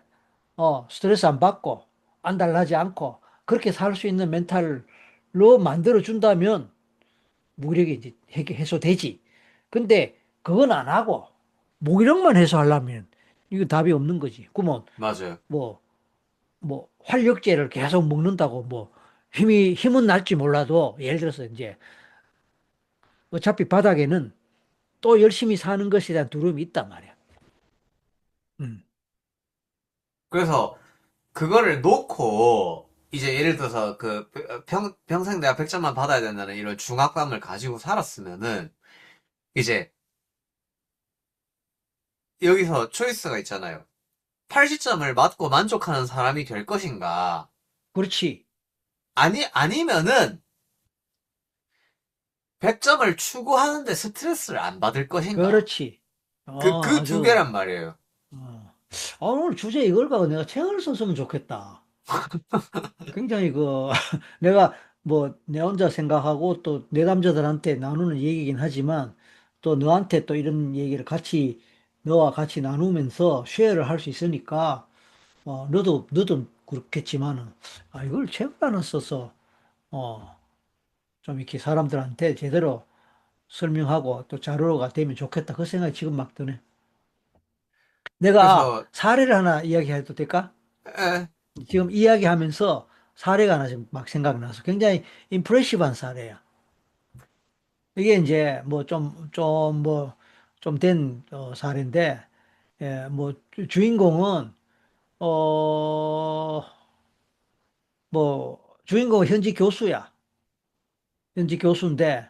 스트레스 안 받고 안달나지 않고 그렇게 살 수 있는 멘탈로 만들어 준다면 무기력이 이제 해소되지. 근데 그건 안 하고 무기력만 해소하려면 이거 답이 없는 거지. 그러면 맞아요. 뭐 활력제를 계속 먹는다고 뭐 힘은 날지 몰라도 예를 들어서 이제 어차피 바닥에는 또 열심히 사는 것에 대한 두려움이 있단 말이야. 음, 그래서 그거를 놓고, 이제 예를 들어서 그 평생 내가 100점만 받아야 된다는 이런 중압감을 가지고 살았으면은, 이제 여기서 초이스가 있잖아요. 80점을 맞고 만족하는 사람이 될 것인가? 그렇지. 아니면은 100점을 추구하는데 스트레스를 안 받을 것인가? 그렇지. 그 두 아주, 개란 말이에요. 오늘 주제 이걸 가고 내가 책을 썼으면 좋겠다. 굉장히 내가 뭐, 내 혼자 생각하고 또 내담자들한테 나누는 얘기긴 하지만 또 너한테 또 이런 얘기를 너와 같이 나누면서 쉐어를 할 수 있으니까, 너도 그렇겠지만은, 이걸 책을 하나 써서, 어, 좀 이렇게 사람들한테 제대로 설명하고 또 자료가 되면 좋겠다. 그 생각이 지금 막 드네. 내가 그래서, 사례를 하나 이야기해도 될까? 에, 지금 이야기하면서 사례가 하나 지금 막 생각나서 굉장히 임프레시브한 사례야. 이게 이제 뭐 좀 된 사례인데 예, 뭐 주인공은 어, 뭐 주인공은 현지 교수야. 현지 교수인데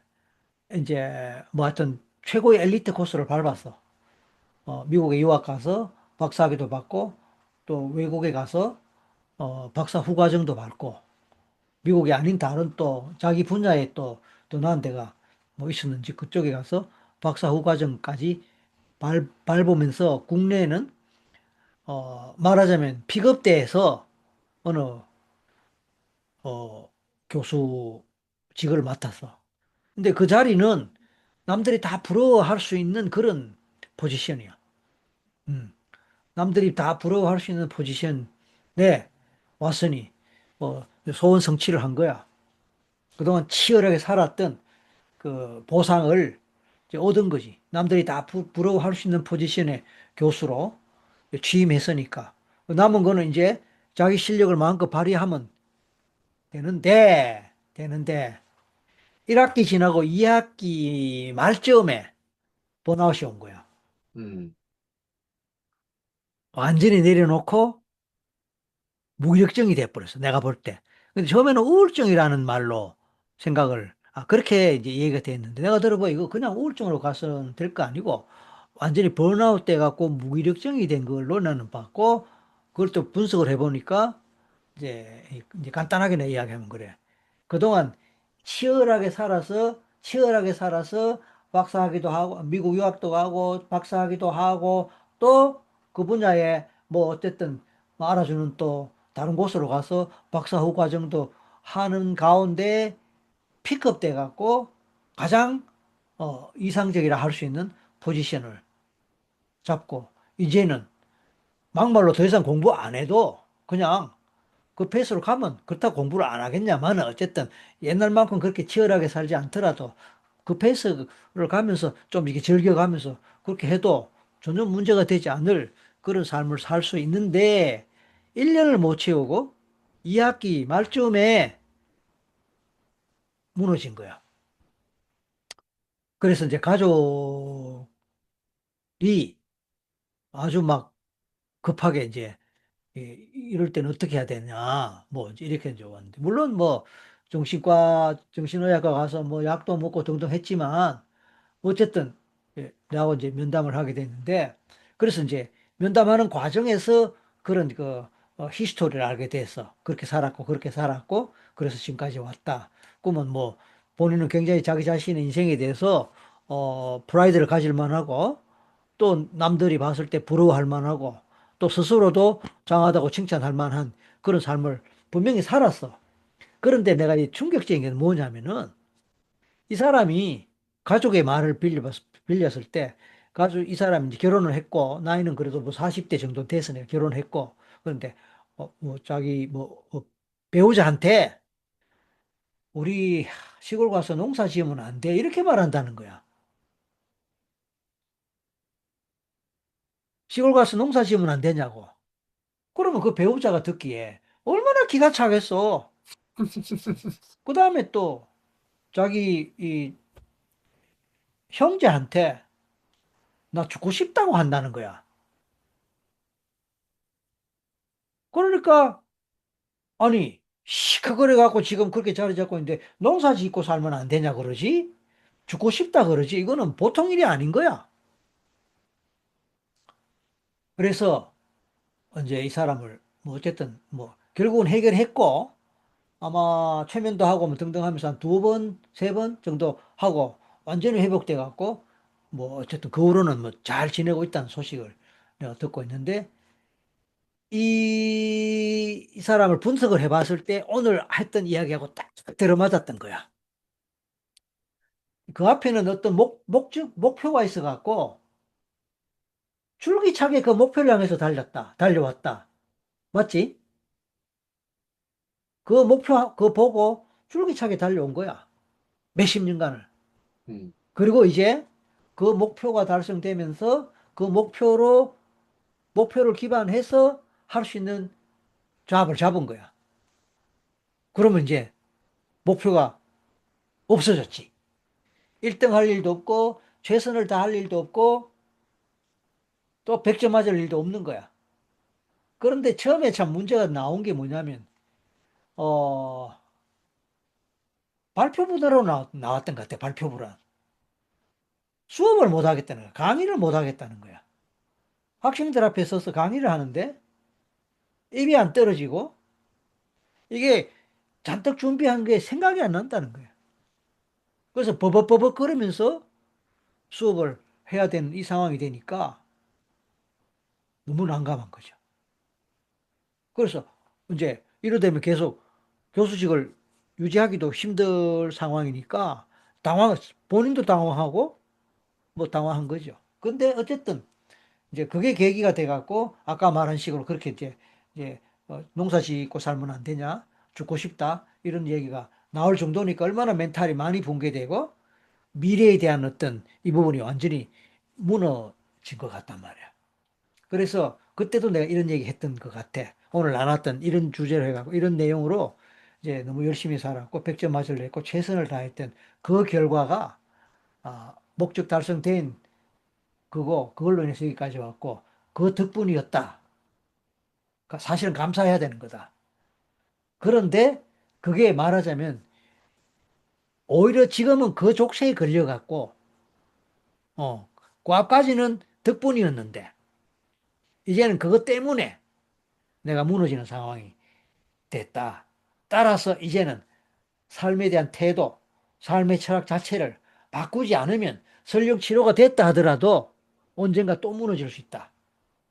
이제 뭐 하여튼 최고의 엘리트 코스를 밟았어. 미국에 유학 가서 박사학위도 받고 또 외국에 가서 박사 후과정도 받고 미국이 아닌 다른 또 자기 분야에 또 나은 데가 뭐 있었는지 그쪽에 가서 박사 후과정까지 밟으면서 국내에는 말하자면 픽업대에서 어느 교수직을 맡았어. 근데 그 자리는 남들이 다 부러워할 수 있는 그런 포지션이야. 음. 남들이 다 부러워할 수 있는 포지션에 왔으니 소원 성취를 한 거야. 그동안 치열하게 살았던 그 보상을 이제 얻은 거지. 남들이 다 부러워할 수 있는 포지션의 교수로 취임했으니까. 남은 거는 이제 자기 실력을 마음껏 발휘하면 되는데, 1학기 지나고 2학기 말쯤에 번아웃이 온 거야. 음, 완전히 내려놓고 무기력증이 돼버렸어. 내가 볼 때. 근데 처음에는 우울증이라는 말로 생각을, 그렇게 이제 얘기가 됐는데 내가 들어보니 이거 그냥 우울증으로 가서는 될 거 아니고 완전히 번아웃 돼갖고 무기력증이 된 걸로 나는 봤고 그걸 또 분석을 해보니까 이제 간단하게 내 이야기하면 그래. 그동안 치열하게 살아서 박사학위도 하고, 미국 유학도 가고, 박사학위도 하고, 또 그 분야에 뭐 어쨌든 뭐 알아주는 또 다른 곳으로 가서 박사 후 과정도 하는 가운데 픽업 돼 갖고 가장 이상적이라 할 수 있는 포지션을 잡고 이제는 막말로 더 이상 공부 안 해도 그냥 그 페이스로 가면 그렇다고 공부를 안 하겠냐마는 어쨌든 옛날만큼 그렇게 치열하게 살지 않더라도 그 페이스를 가면서 좀 이렇게 즐겨가면서 그렇게 해도 전혀 문제가 되지 않을 그런 삶을 살 수 있는데 1년을 못 채우고 2학기 말쯤에 무너진 거야. 그래서 이제 가족이 아주 막 급하게 이제 이럴 때는 어떻게 해야 되냐, 뭐, 이렇게 이제 왔는데. 물론 뭐, 정신의학과 가서 뭐, 약도 먹고 등등 했지만, 어쨌든, 내하고 이제 면담을 하게 됐는데, 그래서 이제 면담하는 과정에서 그런 히스토리를 알게 됐어. 그렇게 살았고, 그래서 지금까지 왔다. 그러면 뭐, 본인은 굉장히 자기 자신의 인생에 대해서, 프라이드를 가질 만하고, 또 남들이 봤을 때 부러워할 만하고 또 스스로도 장하다고 칭찬할 만한 그런 삶을 분명히 살았어. 그런데 내가 이 충격적인 게 뭐냐면은 이 사람이 가족의 말을 빌렸을 때 이 사람이 이제 결혼을 했고 나이는 그래도 뭐 40대 정도 돼서 내가 결혼했고 그런데 뭐 자기 배우자한테 우리 시골 가서 농사 지으면 안 돼. 이렇게 말한다는 거야. 시골 가서 농사 지으면 안 되냐고. 그러면 그 배우자가 듣기에 얼마나 기가 차겠어. 그 다음에 또 자기 이 형제한테 나 죽고 싶다고 한다는 거야. 그러니까 아니 그거래 갖고 지금 그렇게 자리 잡고 있는데 농사 짓고 살면 안 되냐 그러지? 죽고 싶다 그러지? 이거는 보통 일이 아닌 거야. 그래서 이제 이 사람을 뭐 어쨌든 뭐 결국은 해결했고 아마 최면도 하고 뭐 등등 하면서 한 두 번, 세 번 정도 하고 완전히 회복돼 갖고 뭐 어쨌든 그 후로는 뭐 잘 지내고 있다는 소식을 내가 듣고 있는데 이 사람을 분석을 해봤을 때 오늘 했던 이야기하고 딱 들어맞았던 거야. 그 앞에는 어떤 목표가 있어 갖고 줄기차게 그 목표를 향해서 달려왔다. 맞지? 그 목표, 그거 보고 줄기차게 달려온 거야. 몇십 년간을. 음, 그리고 이제 그 목표가 달성되면서 그 목표를 기반해서 할 수 있는 잡을 잡은 거야. 그러면 이제 목표가 없어졌지. 1등 할 일도 없고, 최선을 다할 일도 없고, 또 100점 맞을 일도 없는 거야. 그런데 처음에 참 문제가 나온 게 뭐냐면, 어, 발표부대로 나왔던 것 같아, 발표부란. 수업을 못 하겠다는 거야. 강의를 못 하겠다는 거야. 학생들 앞에 서서 강의를 하는데 입이 안 떨어지고 이게 잔뜩 준비한 게 생각이 안 난다는 거야. 그래서 버벅버벅 거리면서 수업을 해야 되는 이 상황이 되니까 너무 난감한 거죠. 그래서 이제 이러되면 계속 교수직을 유지하기도 힘들 상황이니까 본인도 당황하고 뭐 당황한 거죠. 근데 어쨌든 이제 그게 계기가 돼갖고 아까 말한 식으로 그렇게 이제 농사 짓고 살면 안 되냐? 죽고 싶다. 이런 얘기가 나올 정도니까 얼마나 멘탈이 많이 붕괴되고 미래에 대한 어떤 이 부분이 완전히 무너진 것 같단 말이야. 그래서 그때도 내가 이런 얘기 했던 것 같아. 오늘 나눴던 이런 주제를 해갖고 이런 내용으로 이제 너무 열심히 살았고 100점 맞을 냈고 최선을 다했던 그 결과가 목적 달성된 그걸로 인해서 여기까지 왔고 그 덕분이었다. 그러니까 사실은 감사해야 되는 거다. 그런데 그게 말하자면 오히려 지금은 그 족쇄에 걸려갖고 그 앞까지는 덕분이었는데 이제는 그것 때문에 내가 무너지는 상황이 됐다. 따라서 이제는 삶에 대한 태도, 삶의 철학 자체를 바꾸지 않으면 설령 치료가 됐다 하더라도 언젠가 또 무너질 수 있다.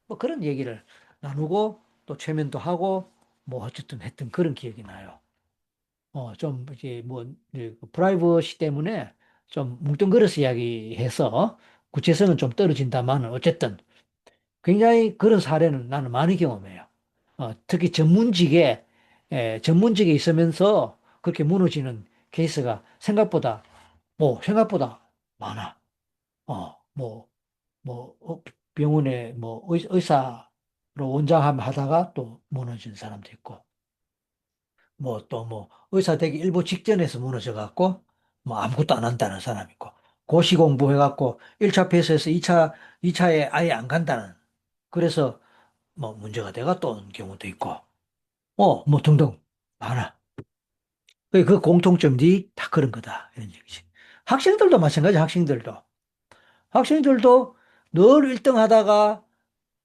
뭐 그런 얘기를 나누고 또 최면도 하고 뭐 어쨌든 했던 그런 기억이 나요. 좀 이제 뭐 이제 그 프라이버시 때문에 좀 뭉뚱그려서 이야기해서 구체성은 좀 떨어진다만 어쨌든 굉장히 그런 사례는 나는 많이 경험해요. 특히 전문직에 있으면서 그렇게 무너지는 케이스가 생각보다 많아. 병원에 뭐 의사로 원장함 하다가 또 무너진 사람도 있고, 뭐 또 뭐 의사 되기 일보 직전에서 무너져 갖고 뭐 아무것도 안 한다는 사람 있고, 고시 공부해 갖고 1차 패스해서 2차에 아예 안 간다는, 그래서 뭐 문제가 돼가 또 온 경우도 있고, 뭐 등등 많아. 그 공통점이 다 그런 거다. 이런 얘기지. 학생들도 마찬가지, 학생들도 늘 1등 하다가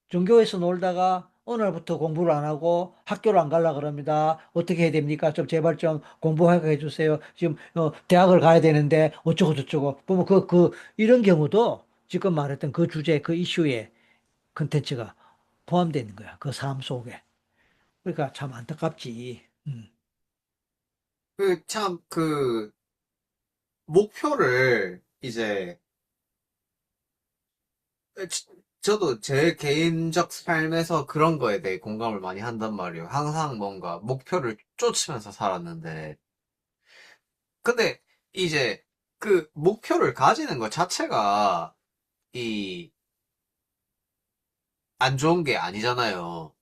전교에서 놀다가 어느 날부터 공부를 안 하고 학교를 안 가려 그럽니다. 어떻게 해야 됩니까? 좀 제발 좀 공부하게 해주세요. 지금 대학을 가야 되는데 어쩌고 저쩌고. 보면 이런 경우도 지금 말했던 그 주제, 그 이슈에 컨텐츠가 포함되어 있는 거야. 그 삶 속에. 그러니까 참 안타깝지. 참, 목표를 이제 저- 저도 제 개인적 삶에서 그런 거에 대해 공감을 많이 한단 말이에요. 항상 뭔가 목표를 쫓으면서 살았는데. 근데 이제 그 목표를 가지는 것 자체가 이 안 좋은 게 아니잖아요.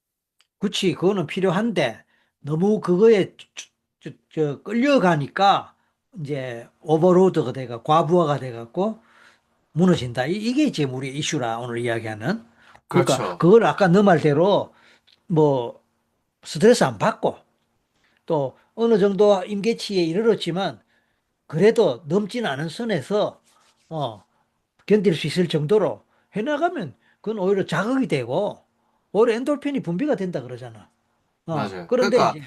그치, 그거는 필요한데 너무 그거에 끌려가니까 이제 오버로드가 돼가 과부하가 돼갖고 무너진다. 이게 지금 우리 이슈라 오늘 이야기하는. 그러니까 그렇죠. 그걸 아까 너 말대로 뭐 스트레스 안 받고 또 어느 정도 임계치에 이르렀지만 그래도 넘지는 않은 선에서 어, 견딜 수 있을 정도로 해나가면 그건 오히려 자극이 되고 오히려 엔돌핀이 분비가 된다 그러잖아. 맞아요. 그런데 그러니까 이제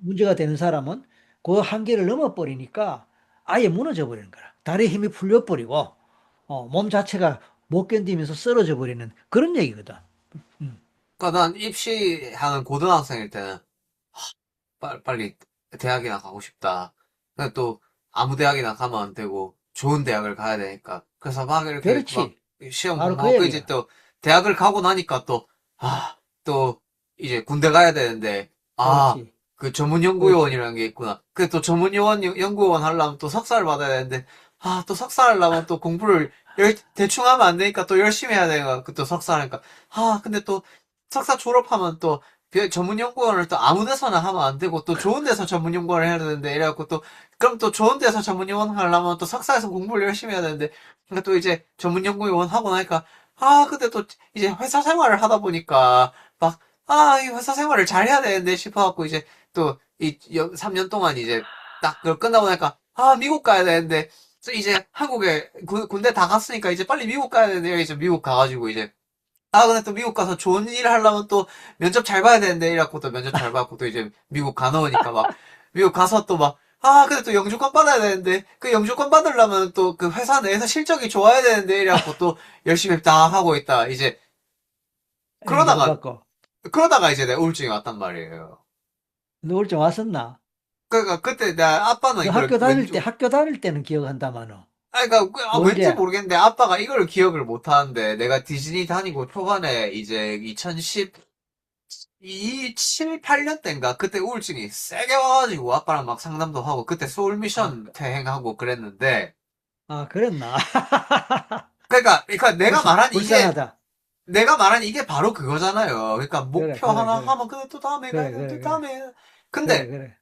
문제가 되는 사람은 그 한계를 넘어버리니까 아예 무너져 버리는 거야. 다리에 힘이 풀려버리고, 몸 자체가 못 견디면서 쓰러져 버리는 그런 얘기거든. 음, 난 입시하는 고등학생일 때는 빨리 대학이나 가고 싶다. 근데 또 아무 대학이나 가면 안 되고 좋은 대학을 가야 되니까. 그래서 막 이렇게 막 그렇지. 시험 바로 그 공부하고 이제 얘기야. 또 대학을 가고 나니까 또 이제 군대 가야 되는데 그렇지. 그 전문 그렇지. 연구요원이라는 게 있구나. 그 또 전문 연구원 하려면 또 석사를 받아야 되는데 또 석사를 하려면 또 공부를 대충 하면 안 되니까 또 열심히 해야 되니까 그 또 석사하니까 근데 또 석사 졸업하면 또 전문 연구원을 또 아무 데서나 하면 안 되고 또 좋은 데서 전문 연구원을 해야 되는데 이래갖고 또 그럼 또 좋은 데서 전문 연구원 하려면 또 석사에서 공부를 열심히 해야 되는데 그러니까 또 이제 전문 연구원 하고 나니까 근데 또 이제 회사 생활을 하다 보니까 막, 이 회사 생활을 잘 해야 되는데 싶어갖고 이제 또 이 3년 동안 이제 딱 그걸 끝나고 나니까, 미국 가야 되는데, 이제 한국에 군대 다 갔으니까 이제 빨리 미국 가야 되는데, 이제 미국 가가지고 이제, 근데 또 미국 가서 좋은 일을 하려면 또 면접 잘 봐야 되는데, 이래갖고 또 면접 잘 받고 또 이제 미국 가놓으니까 막, 미국 가서 또 막, 근데 또 영주권 받아야 되는데, 그 영주권 받으려면 또 그 회사 내에서 실적이 좋아야 되는데, 이래갖고 또 열심히 딱 하고 있다. 이제, 인정을 그러다가, 받고. 그러다가 이제 내 우울증이 왔단 말이에요. 너 울증 왔었나? 그러니까 그때 내 아빠는 그 이걸 왼쪽, 학교 다닐 때는 기억한다마는. 그러니까, 왠지 언제? 모르겠는데 아빠가 이걸 기억을 못 하는데, 내가 디즈니 다니고 초반에 이제 7, 8년 때인가 그때 우울증이 세게 와가지고 아빠랑 막 상담도 하고 그때 소울 아, 미션 퇴행하고 그랬는데 그랬나? 그러니까 불쌍하다. 내가 말한 이게 바로 그거잖아요. 그러니까 그래, 목표 그래, 하나 그래. 하면 근데 또 다음에 가야 그래, 되는데 그래, 그래. 다음에 그래, 근데 그래.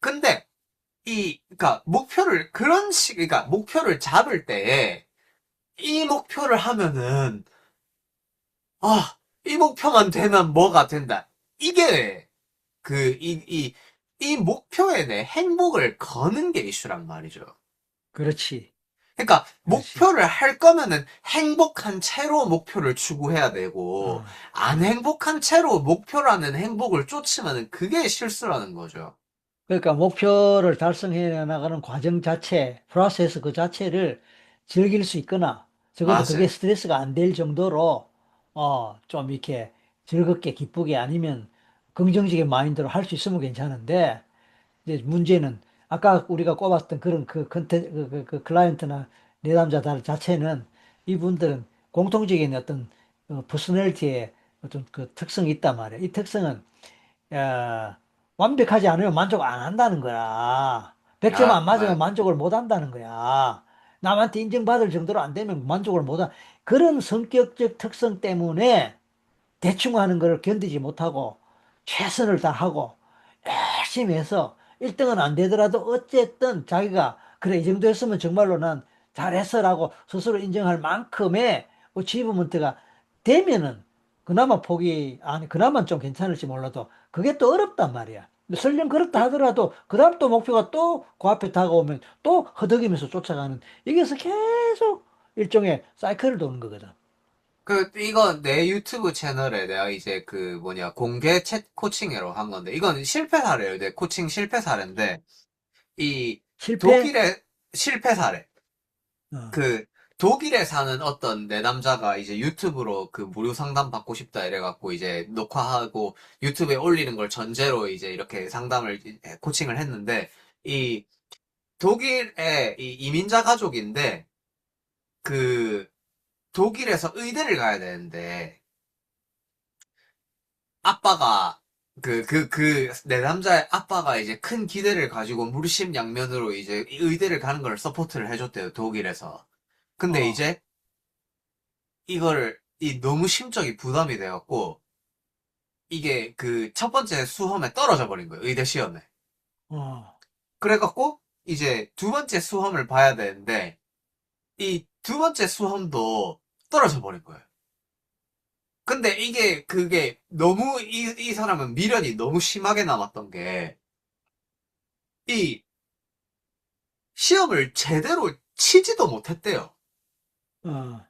근데 그러니까 그러니까 목표를 잡을 때 이 목표를 하면은 이 목표만 되면 뭐가 된다. 이게 그 이 목표에 내 행복을 거는 게 이슈란 말이죠. 그렇지. 그러니까 그렇지. 목표를 할 거면은 행복한 채로 목표를 추구해야 되고 어. 안 행복한 채로 목표라는 행복을 쫓으면은 그게 실수라는 거죠. 그러니까 목표를 달성해 나가는 과정 자체, 프로세스 그 자체를 즐길 수 있거나, 적어도 그게 맞아요. 스트레스가 안 될 정도로, 좀 이렇게 즐겁게 기쁘게 아니면 긍정적인 마인드로 할 수 있으면 괜찮은데, 이제 문제는 아까 우리가 꼽았던 그런 그 클라이언트나 내담자 자체는 이분들은 공통적인 어떤 퍼스널리티의 어떤 그 특성이 있단 말이에요. 이 특성은 완벽하지 않으면 만족 안 한다는 거야. 100점 안 맞으면 만족을 못 한다는 거야. 남한테 인정받을 정도로 안 되면 만족을 못 한. 그런 성격적 특성 때문에 대충 하는 걸 견디지 못하고 최선을 다하고 열심히 해서 1등은 안 되더라도 어쨌든 자기가 그래 이 정도 했으면 정말로 난 잘했어라고 스스로 인정할 만큼의 어치브먼트가 되면은 그나마 아니 그나마 좀 괜찮을지 몰라도 그게 또 어렵단 말이야. 설령 그렇다 그, 하더라도 그다음 또 목표가 또 코앞에 다가오면 또 허덕이면서 쫓아가는 이게서 계속 일종의 사이클을 도는 거거든. 이거 내 유튜브 채널에 내가 이제 공개 챗 코칭회로 한 건데, 이건 실패 사례예요. 내 코칭 실패 사례인데, 이 실패? 독일의 실패 사례. 어, 그 독일에 사는 어떤 내 남자가 이제 유튜브로 그 무료 상담 받고 싶다 이래갖고 이제 녹화하고 유튜브에 올리는 걸 전제로 이제 이렇게 코칭을 했는데 이 독일의 이 이민자 가족인데 그 독일에서 의대를 가야 되는데 아빠가 내 남자의 아빠가 이제 큰 기대를 가지고 물심양면으로 이제 의대를 가는 걸 서포트를 해줬대요, 독일에서. 근데 어, 이제 너무 심적이 부담이 돼갖고, 이게 그 첫 번째 수험에 떨어져 버린 거예요. 의대 시험에. 어, 그래갖고, 이제 두 번째 수험을 봐야 되는데, 이 두 번째 수험도 떨어져 버린 거예요. 근데 그게 너무, 이 사람은 미련이 너무 심하게 남았던 게, 이 시험을 제대로 치지도 못했대요. 어,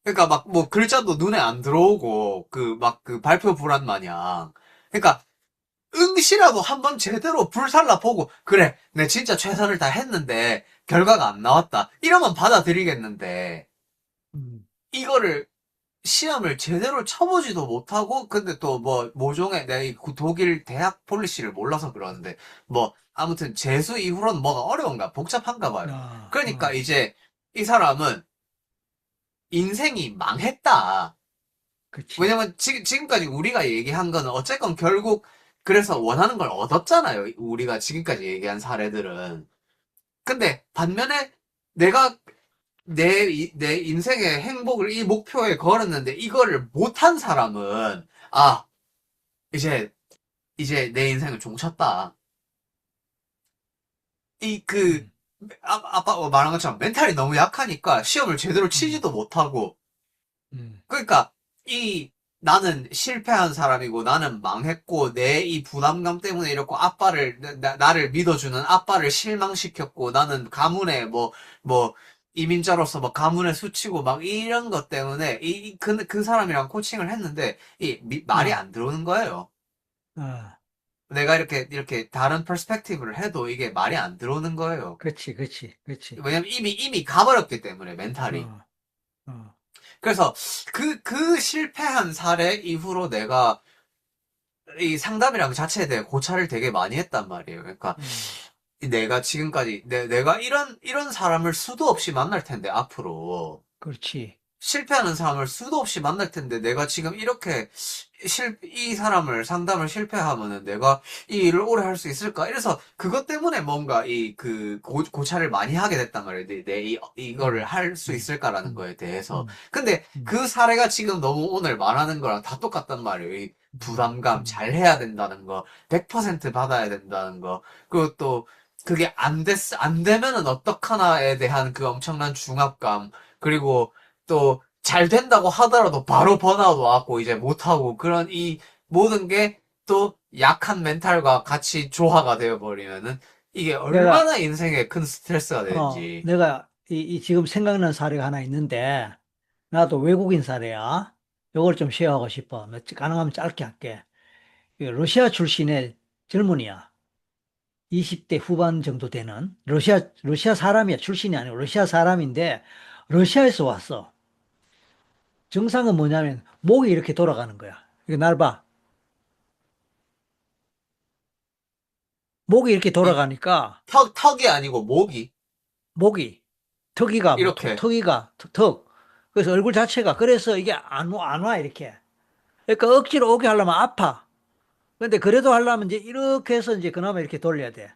그러니까 막 뭐 글자도 눈에 안 들어오고, 그 발표 불안 마냥. 그러니까 응시라도 한번 제대로 불살라 보고, 그래, 내 진짜 최선을 다 했는데, 결과가 안 나왔다. 이러면 받아들이겠는데, 음, 이거를, 시험을 제대로 쳐보지도 못하고, 근데 또 뭐, 모종의, 내가 이 독일 대학 폴리시를 몰라서 그러는데, 뭐, 아무튼 재수 이후로는 뭐가 어려운가, 복잡한가 봐요. 그러니까 어, 이제, 이 사람은 인생이 망했다. 그치. 왜냐면 지금까지 우리가 얘기한 거는 어쨌건 결국 그래서 원하는 걸 얻었잖아요. 우리가 지금까지 얘기한 사례들은. 근데 반면에 내가 내 인생의 행복을 이 목표에 걸었는데 이거를 못한 사람은 이제 이제 내 인생을 종쳤다. 이 그 음, 아빠 말한 것처럼 멘탈이 너무 약하니까 시험을 제대로 음, 치지도 못하고 음, 그러니까 이 나는 실패한 사람이고 나는 망했고 내 이 부담감 때문에 이렇고 아빠를 나를 믿어주는 아빠를 실망시켰고 나는 가문에 뭐 이민자로서 뭐 가문에 수치고 막 이런 것 때문에 그 사람이랑 코칭을 했는데 말이 어, 안 들어오는 거예요. 어, 내가 이렇게 다른 퍼스펙티브를 해도 이게 말이 안 들어오는 거예요. 그렇지, 그렇지, 그렇지. 왜냐면 이미 가버렸기 때문에 멘탈이. 어, 어, 그래서 그 실패한 사례 이후로 내가 이 상담이랑 자체에 대해 고찰을 되게 많이 했단 말이에요. 그러니까 음, 내가 지금까지 내가 이런 사람을 수도 없이 만날 텐데 앞으로 그렇지. 실패하는 사람을 수도 없이 만날 텐데 내가 지금 이렇게 이 사람을 상담을 실패하면은 내가 이 일을 오래 할 수 있을까? 이래서 그것 때문에 뭔가 고찰을 많이 하게 됐단 말이에요. 이거를 음, 할 수 음, 있을까라는 음, 거에 대해서. 음, 근데 음, 그 사례가 지금 너무 오늘 말하는 거랑 다 똑같단 말이에요. 이 부담감, 음. 잘 해야 된다는 거, 100% 받아야 된다는 거, 그리고 또 그게 안 되면은 어떡하나에 대한 그 엄청난 중압감, 그리고 또 잘 된다고 하더라도 바로 번아웃 와갖고 이제 못하고 그런 이 모든 게 또 약한 멘탈과 같이 조화가 되어버리면은 이게 내가, 얼마나 인생에 큰 스트레스가 되는지. 내가 이 지금 생각난 사례가 하나 있는데, 나도 외국인 사례야. 요걸 좀 쉐어하고 싶어. 가능하면 짧게 할게. 그 러시아 출신의 젊은이야. 20대 후반 정도 되는 러시아 사람이야. 출신이 아니고 러시아 사람인데 러시아에서 왔어. 증상은 뭐냐면 목이 이렇게 돌아가는 거야. 이거 날 봐. 목이 이렇게 이 돌아가니까 턱이 아니고 목이 목이 턱이가 뭐 이렇게 턱이가 턱. 그래서 얼굴 자체가 그래서 이게 안 와 이렇게. 그러니까 억지로 오게 하려면 아파. 근데 그래도 하려면 이제 이렇게 해서 이제 그나마 이렇게 돌려야 돼.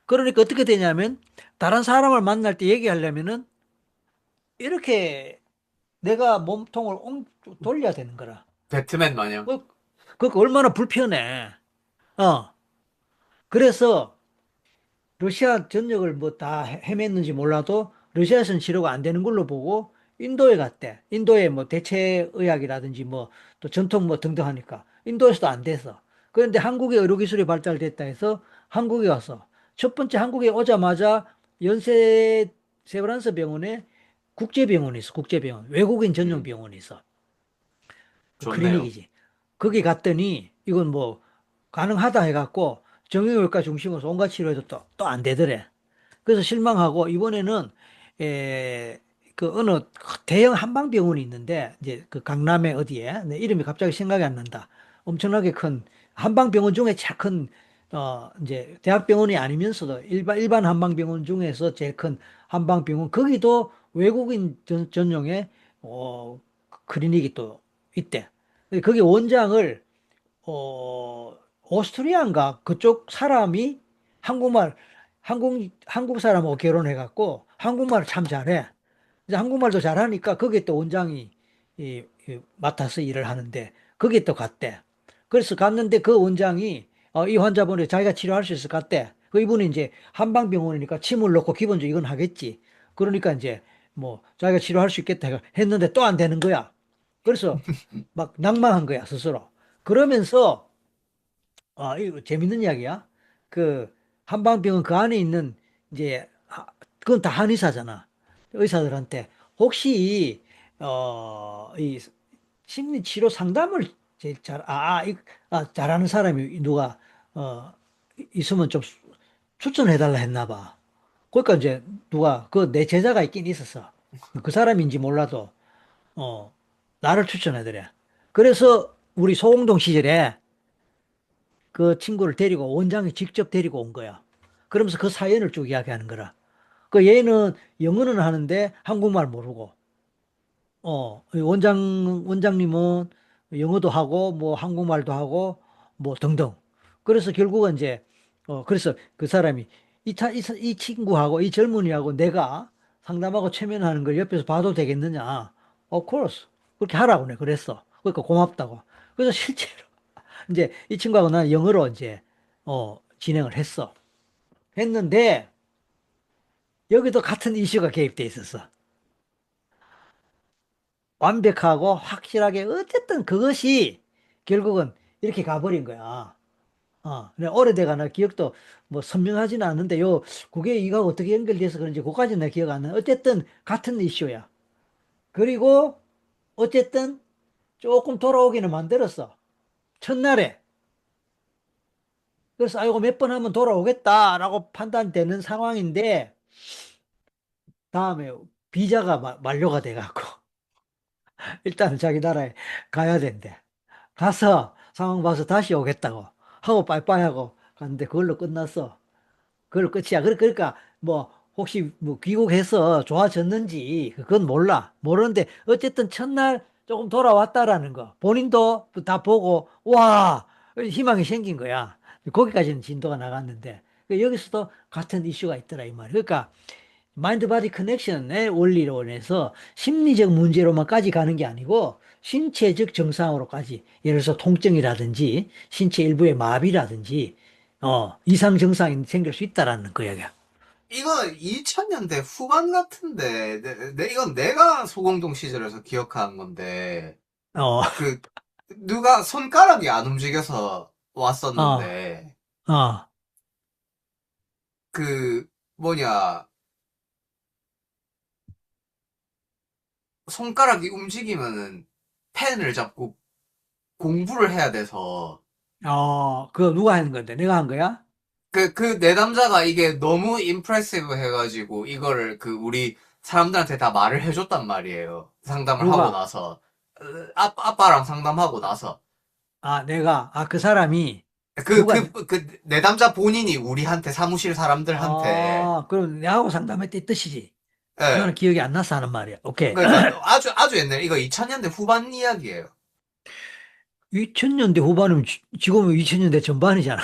그러니까 어떻게 되냐면 다른 사람을 만날 때 얘기하려면은 이렇게 내가 몸통을 돌려야 되는 거라. 배트맨 마냥. 그, 그 얼마나 불편해. 어. 그래서 러시아 전역을 뭐 다 헤맸는지 몰라도 러시아에서는 치료가 안 되는 걸로 보고 인도에 갔대. 인도에 뭐 대체의학이라든지 뭐 또 전통 뭐 등등 하니까 인도에서도 안 돼서. 그런데 한국의 의료기술이 발달됐다 해서 한국에 와서 첫 번째 한국에 오자마자 연세 세브란스 병원에 국제병원이 있어. 국제병원. 외국인 전용 음, 병원이 있어. 그 좋네요. 클리닉이지. 거기 갔더니 이건 뭐 가능하다 해갖고 정형외과 중심으로 온갖 치료해도 또 안 되더래. 그래서 실망하고 이번에는 에, 그 어느 대형 한방병원이 있는데 이제 그 강남에 어디에 내 이름이 갑자기 생각이 안 난다. 엄청나게 큰 한방병원 중에 제일 큰 이제 대학병원이 아니면서도 일반 한방병원 중에서 제일 큰 한방병원 거기도 외국인 전용의 클리닉이 또 있대. 거기 원장을 오스트리아인가 그쪽 사람이 한국말 한국 사람하고 결혼해갖고 한국말을 참 잘해. 이제 한국말도 잘하니까 거기에 또 원장이 맡아서 일을 하는데 거기에 또 갔대. 그래서 갔는데 그 원장이 이 환자분을 자기가 치료할 수 있을 것 같대. 그 이분이 이제 한방병원이니까 침을 넣고 기본적으로 이건 하겠지. 그러니까 이제 뭐 자기가 치료할 수 있겠다 했는데 또 안 되는 거야. 그래서 막 낭망한 거야 스스로. 그러면서 이거 재밌는 이야기야. 그 한방병원 그 안에 있는 이제 그건 다 한의사잖아. 의사들한테 혹시 이 심리 치료 상담을 제일 잘하는 사람이 누가 있으면 좀 추천해 달라 했나 봐. 그러니까 이제 누가 그 내 제자가 있긴 있었어. 그 사람인지 몰라도 어 나를 추천해 드려. 그래서 우리 소공동 시절에 그 친구를 데리고 원장이 직접 데리고 온 거야. 그러면서 그 사연을 쭉 이야기하는 거라. 그 얘는 영어는 하는데 한국말 모르고, 원장님은 영어도 하고, 뭐 한국말도 하고, 뭐 등등. 그래서 결국은 이제, 그래서 그 사람이 이 친구하고 이 젊은이하고 내가 상담하고 최면하는 걸 옆에서 봐도 되겠느냐? Of course. 그렇게 하라고 내 그랬어. 그러니까 고맙다고. 그래서 실제로 이제 이 친구하고 나는 영어로 이제 진행을 했어. 했는데 여기도 같은 이슈가 개입돼 있었어. 완벽하고 확실하게 어쨌든 그것이 결국은 이렇게 가버린 거야. 근데 오래돼가 나 기억도 뭐 선명하지는 않는데 그게 이가 어떻게 연결돼서 그런지 그까지는 내 기억 안 나. 어쨌든 같은 이슈야. 그리고 어쨌든 조금 돌아오기는 만들었어. 첫날에. 그래서 아이고 몇 번 하면 돌아오겠다라고 판단되는 상황인데 다음에 비자가 만료가 돼갖고 일단은 자기 나라에 가야 된대. 가서 상황 봐서 다시 오겠다고 하고 빠이빠이 하고 갔는데 그걸로 끝났어. 그걸로 끝이야. 그러니까 뭐 혹시 뭐 귀국해서 좋아졌는지 그건 몰라. 모르는데 어쨌든 첫날 조금 돌아왔다라는 거. 본인도 다 보고 와 희망이 생긴 거야. 거기까지는 진도가 나갔는데 여기서도 같은 이슈가 있더라 이 말이야. 그러니까 마인드 바디 커넥션의 원리론에서 심리적 문제로만까지 가는 게 아니고 신체적 정상으로까지 예를 들어서 통증이라든지 신체 일부의 마비라든지 이상 증상이 생길 수 있다라는 그 이야기야. 이거 2000년대 후반 같은데, 이건 내가 소공동 시절에서 기억하는 건데, 어, 그, 누가 손가락이 안 움직여서 어, 왔었는데, 어, 그, 뭐냐, 손가락이 움직이면은 펜을 잡고 공부를 해야 돼서, 그거 누가 하는 건데? 내가 한 거야? 그 내담자가 이게 너무 임프레시브 해가지고, 이거를 우리 사람들한테 다 말을 해줬단 말이에요. 상담을 하고 누가? 나서. 아빠랑 상담하고 나서. 그 사람이 누가? 내담자 본인이 우리한테, 사무실 사람들한테, 그럼 내하고 상담했대 뜻이지. 예. 나는 기억이 안 나서 하는 말이야. 오케이. 그러니까 아주 옛날, 이거 2000년대 후반 이야기예요. 2000년대 후반이면 지금은 2000년대 전반이잖아.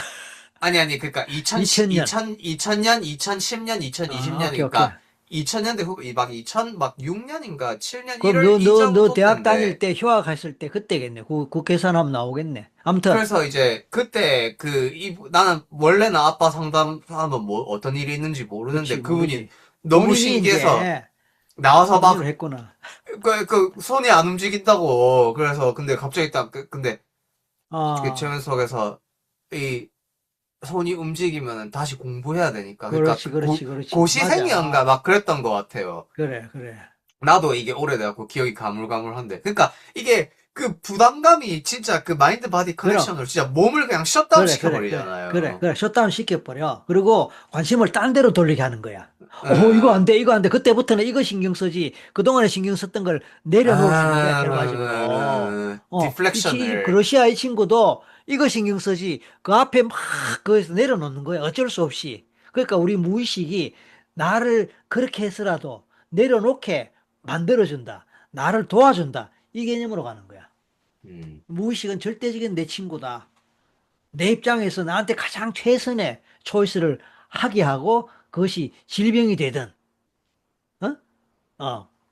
아니, 그러니까 2000년. 2000년, 2010년, 2020년, 오케이, 오케이. 그러니까 2000년대 막 6년인가 7년 그럼 1월 너 이전부터 대학 다닐 때인데, 때 휴학했을 때 그때겠네. 그 계산하면 나오겠네. 아무튼, 그래서 이제 그때 나는 원래 나 아빠 상담하면 뭐 어떤 일이 있는지 그렇지, 모르는데 그분이 모르지. 너무 본인이 신기해서 이제 나와서 합류를 막 했구나. 손이 안 움직인다고. 그래서, 근데 갑자기 근데, 그 아, 최면 속에서, 이, 손이 움직이면 다시 공부해야 되니까. 그러니까, 그렇지, 그렇지, 그렇지. 고시생이었가 맞아. 막 그랬던 것 같아요. 그래, 그래. 나도 이게 오래돼갖고 기억이 가물가물한데. 그러니까, 이게, 그 부담감이 진짜 그 마인드 바디 그럼. 커넥션으로 진짜 몸을 그냥 셧다운 그래, 그래, 그래, 그래, 시켜버리잖아요. 그래. 셧다운 시켜버려. 그리고 관심을 딴 데로 돌리게 하는 거야. 이거 안 예. 돼, 이거 안 돼. 그때부터는 이거 신경 쓰지. 그동안에 신경 썼던 걸 내려놓을 수 있는 거야, 결과적으로. 디플렉션을, 러시아 이 친구도 이거 신경 쓰지. 그 앞에 막, 거기서 내려놓는 거야. 어쩔 수 없이. 그러니까 우리 무의식이 나를 그렇게 해서라도 내려놓게 만들어준다. 나를 도와준다. 이 개념으로 가는 거야. 음, 무의식은 절대적인 내 친구다. 내 입장에서 나한테 가장 최선의 초이스를 하게 하고 그것이 질병이 되든,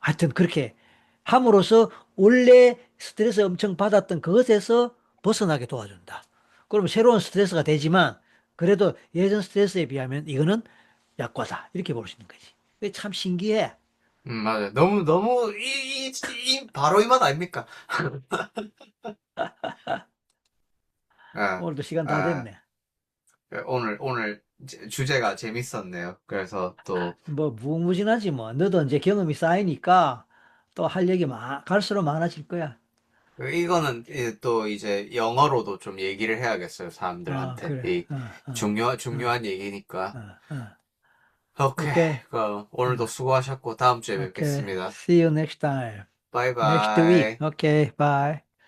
하여튼 그렇게 함으로써 원래 스트레스 엄청 받았던 그것에서 벗어나게 도와준다. 그러면 새로운 스트레스가 되지만 그래도 예전 스트레스에 비하면 이거는 약과다. 이렇게 볼 수 있는 거지. 그게 참 신기해. 맞아요. 너무, 바로 이 맛 아닙니까? 아, 오늘도 시간 다 아, 됐네. 오늘 주제가 재밌었네요. 그래서 또, 뭐 무궁무진하지 뭐. 너도 이제 경험이 쌓이니까 또 할 얘기 갈수록 많아질 거야. 이거는 또 이제 영어로도 좀 얘기를 해야겠어요, 사람들한테. 그래. 이 어, 중요한 얘기니까. 어. 오케이. 오케이. 오늘도 어, 수고하셨고, 다음 주에 오케이. 뵙겠습니다. See you next time. Next week. 바이바이. Okay. Bye.